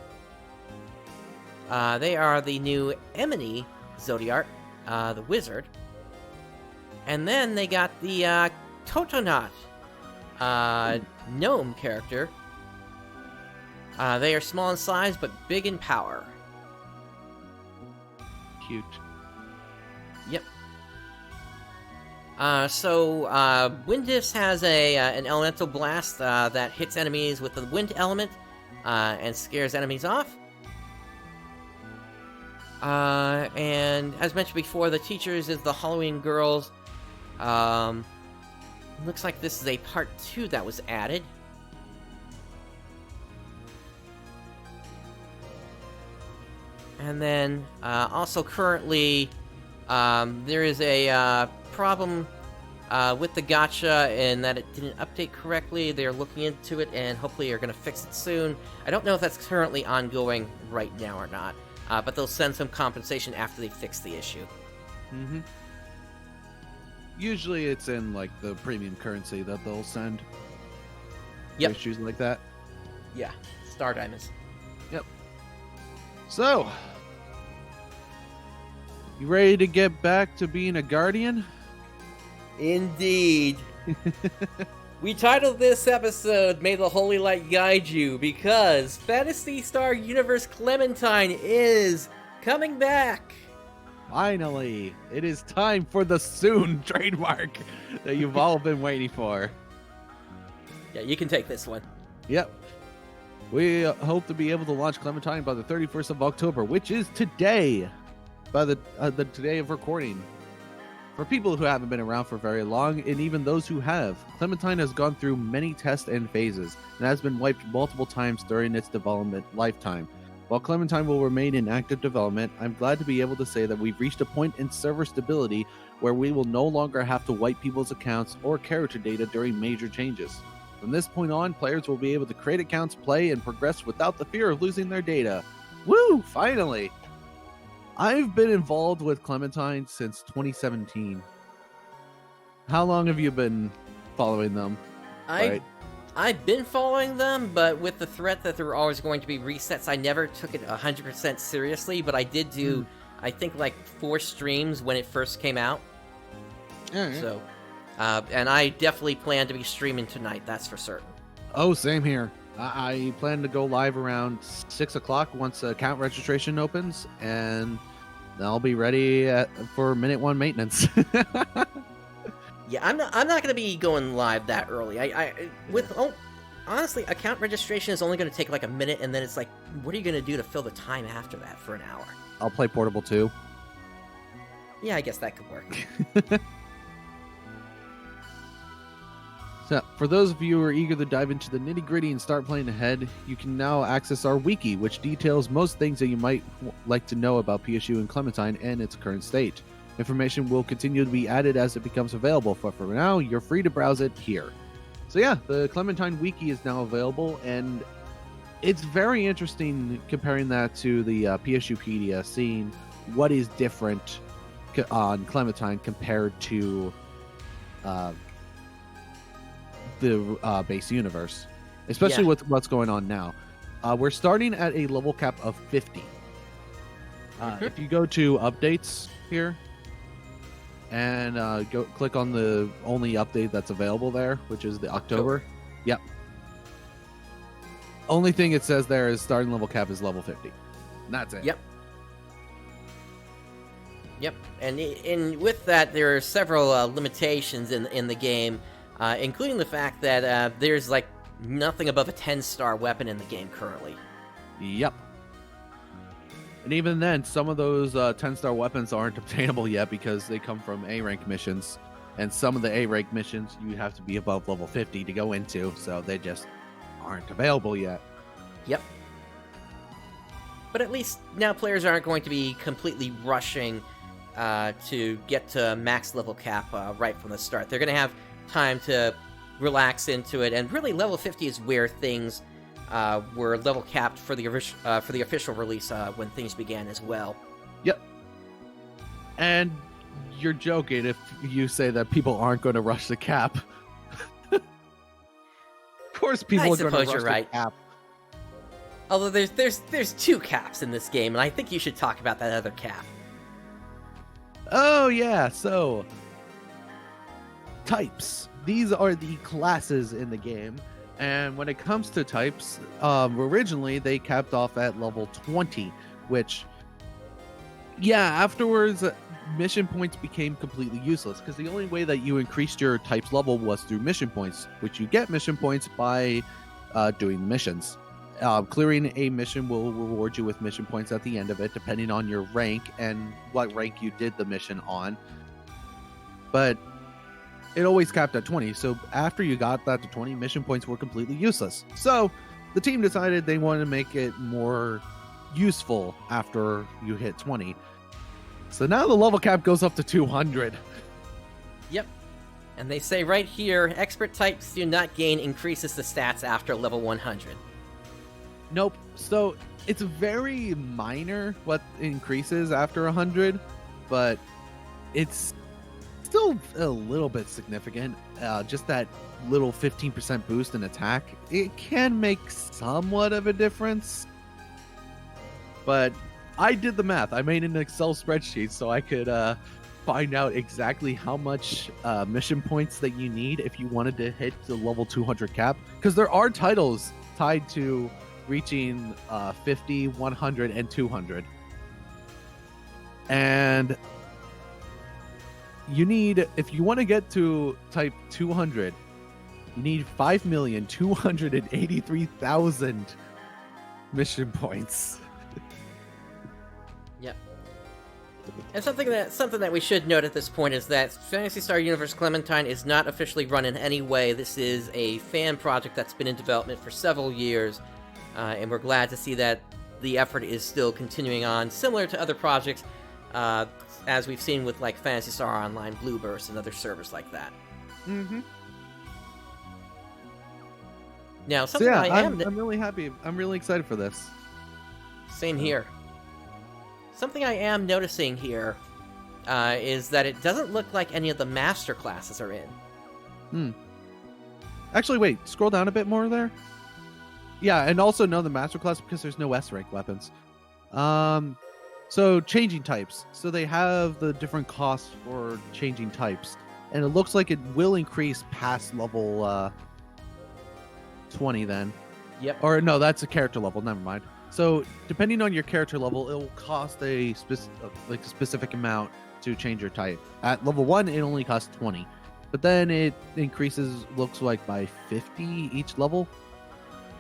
They are the new Emily Zodiac, the wizard. And then they got the Totonot gnome character. They are small in size, but big in power. Cute. Yep. Windifs has an elemental blast that hits enemies with the wind element and scares enemies off. And as mentioned before, the teachers is the Halloween Girls. Looks like this is a part 2 that was added. And then, also currently, there is a problem with the gacha in that it didn't update correctly. They're looking into it and hopefully are going to fix it soon. I don't know if that's currently ongoing right now or not, but they'll send some compensation after they fix the issue. Mm-hmm. Usually it's in, like, the premium currency that they'll send. Yep. Issues like that. Yeah, Star Diamonds. Yep. So, you ready to get back to being a guardian? Indeed. We titled this episode, May the Holy Light Guide You, because Phantasy Star Universe Clementine is coming back. Finally, it is time for the soon trademark that you've all been waiting for. Yeah, you can take this one. Yep. We hope to be able to launch Clementine by the 31st of October, which is today, by the today of recording. For people who haven't been around for very long, and even those who have, Clementine has gone through many tests and phases, and has been wiped multiple times during its development lifetime. While Clementine will remain in active development, I'm glad to be able to say that we've reached a point in server stability where we will no longer have to wipe people's accounts or character data during major changes. From this point on, players will be able to create accounts, play, and progress without the fear of losing their data. Woo! Finally! I've been involved with Clementine since 2017. How long have you been following them? I've been following them, but with the threat that there were always going to be resets, I never took it 100% seriously, but I did do, I think, like 4 streams when it first came out. So, and I definitely plan to be streaming tonight, that's for certain. Oh, same here. I plan to go live around 6 o'clock once account registration opens, and I'll be ready for minute 1 maintenance. Yeah, I'm not going to be going live that early. Honestly, account registration is only going to take like a minute, and then it's like, what are you going to do to fill the time after that for an hour? I'll play Portable 2. Yeah, I guess that could work. So, for those of you who are eager to dive into the nitty-gritty and start playing ahead, you can now access our wiki, which details most things that you might like to know about PSU and Clementine and its current state. Information will continue to be added as it becomes available, but for now, you're free to browse it here. So yeah, the Clementine wiki is now available, and it's very interesting comparing that to the PSUpedia, seeing what is different on Clementine compared to the base universe, especially with what's going on now. We're starting at a level cap of 50. If you go to updates here and go click on the only update that's available there, which is the October. Yep. Only thing it says there is starting level cap is level 50. And that's it. Yep. And with that, there are several limitations in the game, including the fact that there's like nothing above a 10-star weapon in the game currently. Yep. And even then, some of those 10-star weapons aren't obtainable yet because they come from A-rank missions. And some of the A-rank missions you have to be above level 50 to go into, so they just aren't available yet. Yep. But at least now players aren't going to be completely rushing to get to max level cap right from the start. They're going to have time to relax into it, and really level 50 is where things were level capped for the official release when things began as well. Yep. And you're joking if you say that people aren't going to rush the cap. Of course people are going to rush the cap. Although there's 2 caps in this game, and I think you should talk about that other cap. Oh yeah, so types. these are the classes in the game. And when it comes to types, originally they capped off at level 20, which, yeah, afterwards mission points became completely useless because the only way that you increased your type's level was through mission points, which you get mission points by doing missions. Clearing a mission will reward you with mission points at the end of it, depending on your rank and what rank you did the mission on. But it always capped at 20, so after you got that to 20, mission points were completely useless. So the team decided they wanted to make it more useful after you hit 20. So now the level cap goes up to 200. Yep. And they say right here, expert types do not gain increases to stats after level 100. Nope. So it's very minor what increases after 100, but it's still a little bit significant. Just that little 15% boost in attack, it can make somewhat of a difference. But I did the math. I made an Excel spreadsheet so I could find out exactly how much mission points that you need if you wanted to hit the level 200 cap. Because there are titles tied to reaching 50, 100, and 200. And you need, if you want to get to type 200, you need 5,283,000 mission points. Yep. And something that we should note at this point is that Phantasy Star Universe Clementine is not officially run in any way. This is a fan project that's been in development for several years, and we're glad to see that the effort is still continuing on, similar to other projects, as we've seen with like Phantasy Star Online, Blueburst, and other servers like that. Mm-hmm. Now, something So yeah, I'm I'm really happy. I'm really excited for this. Same here. Something I am noticing here is that it doesn't look like any of the master classes are in. Actually, wait. Scroll down a bit more there. Yeah, and also no the master class because there's no S rank weapons. So changing types. So they have the different costs for changing types, and it looks like it will increase past level 20 then. Yep. Or no, that's a character level. Never mind. So depending on your character level, it will cost a specific amount to change your type. At level 1, it only costs 20, but then it increases. Looks like by 50 each level.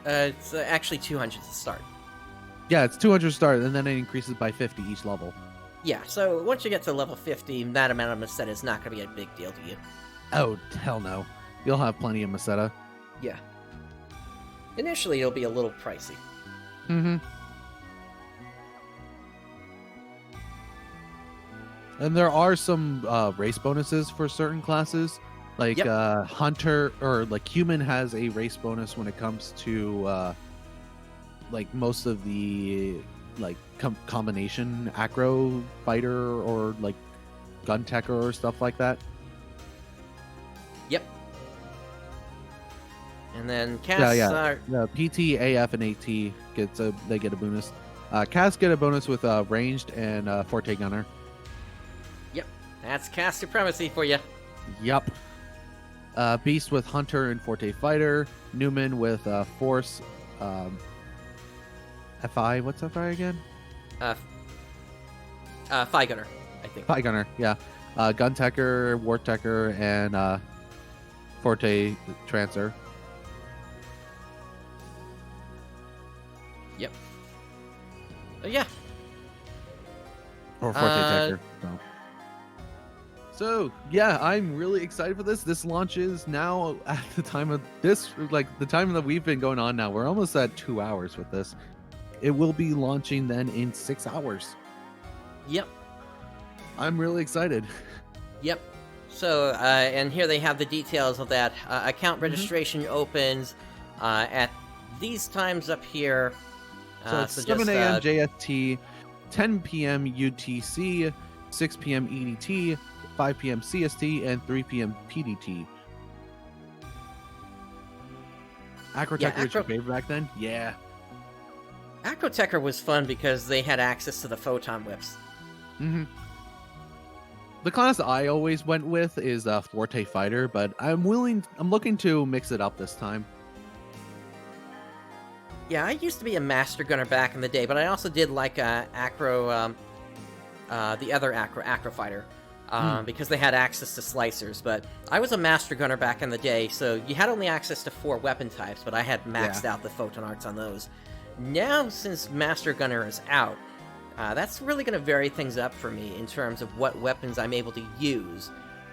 It's actually 200 to start. Yeah, it's 200 to start, and then it increases by 50 each level. Yeah, so once you get to level 50, that amount of Meseta is not going to be a big deal to you. Oh, hell no. You'll have plenty of Meseta. Yeah. Initially, it'll be a little pricey. Mm-hmm. And there are some race bonuses for certain classes. Like Hunter, or like Human has a race bonus when it comes to like most of the like combination acro fighter or like gun techer or stuff like that. Yep. And then Cass, PT, AF, and AT they get a bonus. Cass get a bonus with ranged and Forte Gunner. Yep, that's Cass supremacy for you. Yup. Beast with Hunter and Forte Fighter. Newman with Force. FI, what's FI again? Phi Gunner, I think. Phi Gunner, yeah. Gun Techer, War Techer, and Forte Trancer. Yep. Yeah. Or Forte Techer. So, yeah, I'm really excited for this. This launches now at the time of this, like the time that we've been going on now. We're almost at 2 hours with this. It will be launching then in 6 hours. Yep. I'm really excited. Yep. So, and here they have the details of that. Account registration opens at these times up here. So it's 7 a.m. JST, 10 p.m. UTC, 6 p.m. EDT, 5 p.m. CST, and 3 p.m. PDT. Acrotecher was your favorite back then? Yeah. Acrotecher was fun because they had access to the photon whips. Mm-hmm. The class I always went with is Forte Fighter, but I'm looking to mix it up this time. Yeah, I used to be a Master Gunner back in the day, but I also did like Acro, the other Acro Fighter, because they had access to slicers. But I was a Master Gunner back in the day, so you had only access to 4 weapon types, but I had maxed out the Photon Arts on those. Now, since Master Gunner is out, that's really going to vary things up for me in terms of what weapons I'm able to use.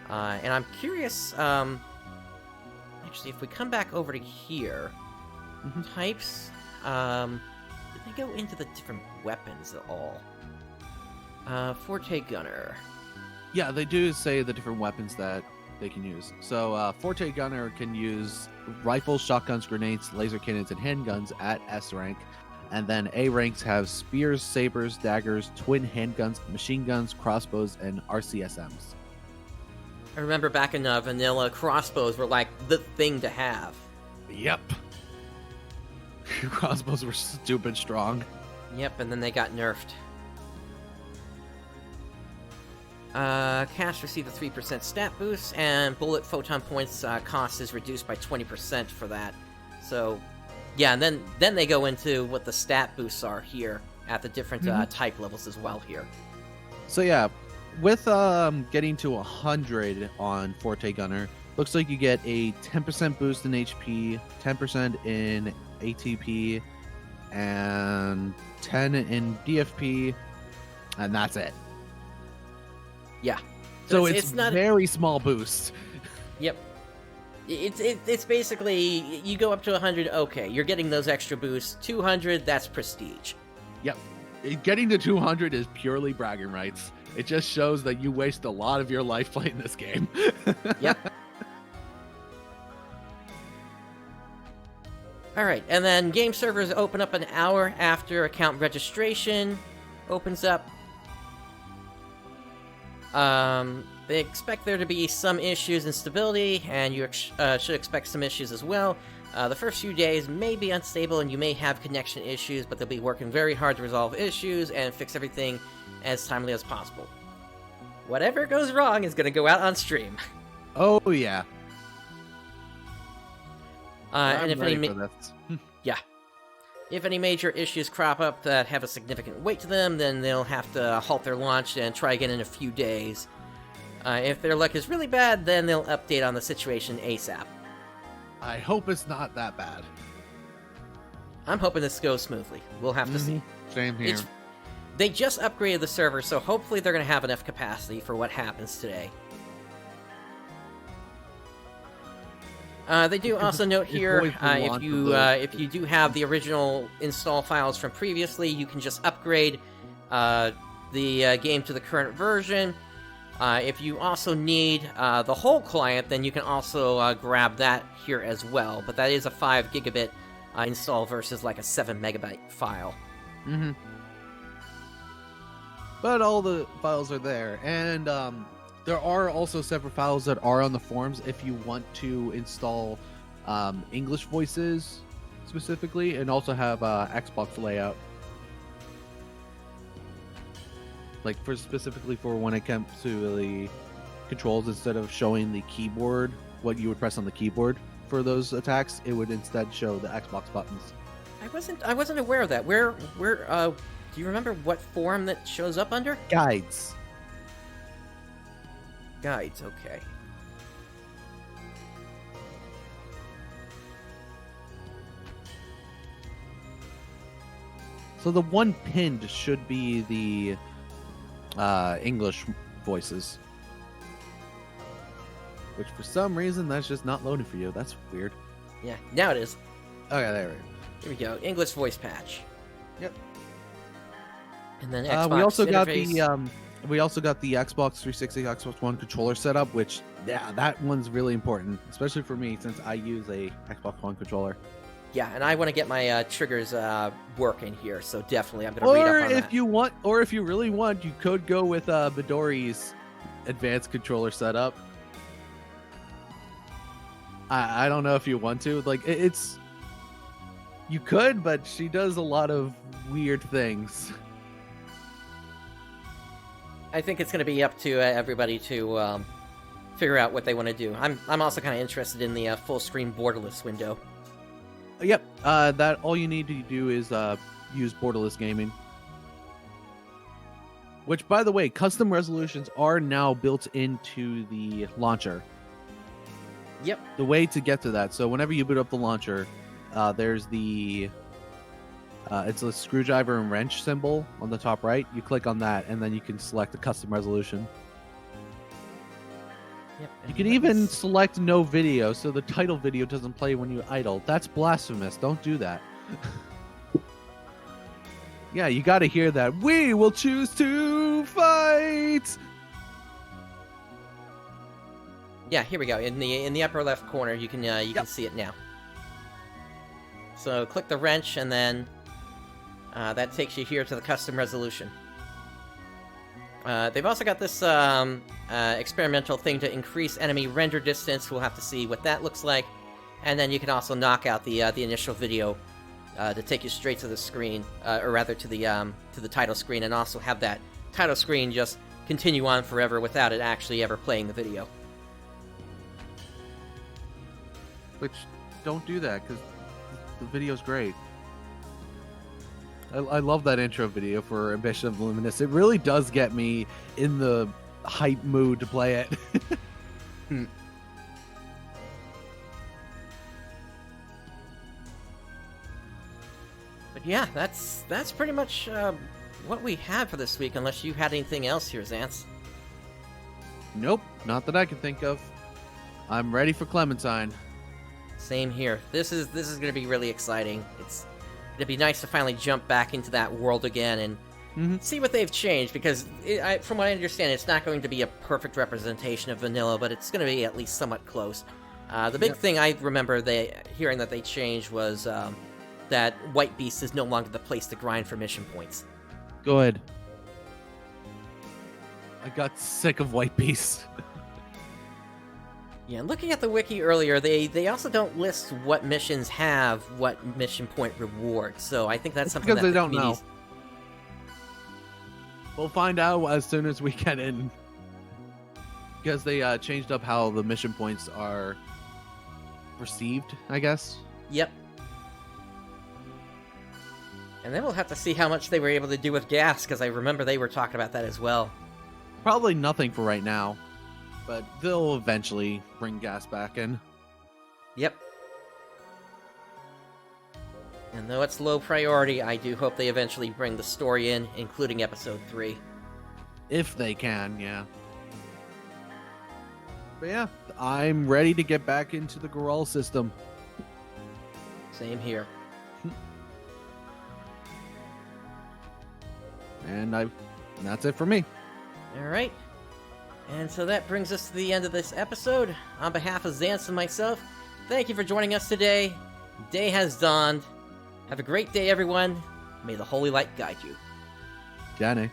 And I'm curious, actually, if we come back over to here, types, did they go into the different weapons at all? Forte Gunner. Yeah, they do say the different weapons that they can use. So, Forte Gunner can use rifles, shotguns, grenades, laser cannons, and handguns at S rank. And then A ranks have spears, sabers, daggers, twin handguns, machine guns, crossbows, and RCSMs. I remember back in vanilla, crossbows were like the thing to have. Yep. Crossbows were stupid strong. Yep, and then they got nerfed. Cast receive a 3% stat boost, and bullet photon points cost is reduced by 20% for that. So, yeah, and then they go into what the stat boosts are here at the different type levels as well here. So yeah, with getting to 100 on Forte Gunner, looks like you get a 10% boost in HP, 10% in ATP, and 10 in DFP, and that's it. Yeah. So it's not very small boost. Yep. It's basically, you go up to 100, okay, you're getting those extra boosts. 200, that's prestige. Yep. Getting to 200 is purely bragging rights. It just shows that you waste a lot of your life playing this game. Yep. Alright, and then game servers open up an hour after account registration opens up. They expect there to be some issues in stability, and you should expect some issues as well. The first few days may be unstable, and you may have connection issues, but they'll be working very hard to resolve issues and fix everything as timely as possible. Whatever goes wrong is going to go out on stream. Oh, yeah. And if ready for this. Yeah. If any major issues crop up that have a significant weight to them, then they'll have to halt their launch and try again in a few days. If their luck is really bad, then they'll update on the situation ASAP. I hope it's not that bad. I'm hoping this goes smoothly. We'll have to see. Same here. They just upgraded the server, so hopefully they're going to have enough capacity for what happens today. They do also note here, if you do have the original install files from previously, you can just upgrade the game to the current version. If you also need the whole client, then you can also grab that here as well. But that is a 5 gigabit install versus like a 7 megabyte file. Mm-hmm. But all the files are there, and there are also separate files that are on the forums if you want to install English voices specifically, and also have Xbox layout. Like specifically for when it comes to the controls, instead of showing the keyboard, what you would press on the keyboard for those attacks, it would instead show the Xbox buttons. I wasn't aware of that. Where do you remember what forum that shows up under? Guides. Guides, okay. So the one pinned should be the English voices, which for some reason that's just not loading for you. That's weird. Yeah, now it is. Okay, there we go. Here we go. English voice patch. Yep. And then Xbox we also interface. got the Xbox 360, Xbox One controller setup, which that one's really important, especially for me since I use a Xbox One controller. Yeah, and I want to get my triggers working here, so definitely I'm going to read up on that. Or if you really want, you could go with Midori's advanced controller setup. I don't know if you want to. Like, it's... You could, but she does a lot of weird things. I think it's going to be up to everybody to figure out what they want to do. I'm also kind of interested in the full screen borderless window. Yep. That all you need to do is use borderless gaming. Which, by the way, custom resolutions are now built into the launcher. Yep. The way to get to that. So whenever you boot up the launcher, there's the it's a screwdriver and wrench symbol on the top right. You click on that, and then you can select a custom resolution. Yep. You can even select no video, so the title video doesn't play when you idle. That's blasphemous. Don't do that. Yeah, you got to hear that. We will choose to fight. Yeah, here we go. In the upper left corner, you can can see it now. So click the wrench, and then that takes you here to the custom resolution. They've also got this experimental thing to increase enemy render distance. We'll have to see what that looks like, and then you can also knock out the initial video to take you straight to the screen, or rather to the title screen, and also have that title screen just continue on forever without it actually ever playing the video. Which, don't do that, because the video's great. I love that intro video for Ambition of Luminous. It really does get me in the hype mood to play it. But yeah, that's pretty much what we had for this week, unless you had anything else here, Xance. Nope, not that I can think of. I'm ready for Clementine. Same here. This is going to be really exciting. It'd be nice to finally jump back into that world again and see what they've changed, because from what I understand, it's not going to be a perfect representation of vanilla, but it's going to be at least somewhat close. The big thing I remember hearing that they changed was that White Beast is no longer the place to grind for mission points. Good. I got sick of White Beast. Yeah, looking at the wiki earlier, they also don't list what missions have what mission point rewards, so I think that's something because that they don't know. community's- We'll find out as soon as we get in. Because they changed up how the mission points are received, I guess. Yep. And then we'll have to see how much they were able to do with gas, because I remember they were talking about that as well. Probably nothing for right now. But they'll eventually bring gas back in. Yep. And though it's low priority, I do hope they eventually bring the story in, including Episode 3. If they can, yeah. But yeah, I'm ready to get back into the Gorall system. Same here. And that's it for me. Alright. And so that brings us to the end of this episode. On behalf of Xance and myself, thank you for joining us today. Day has dawned. Have a great day, everyone. May the holy light guide you. Johnny.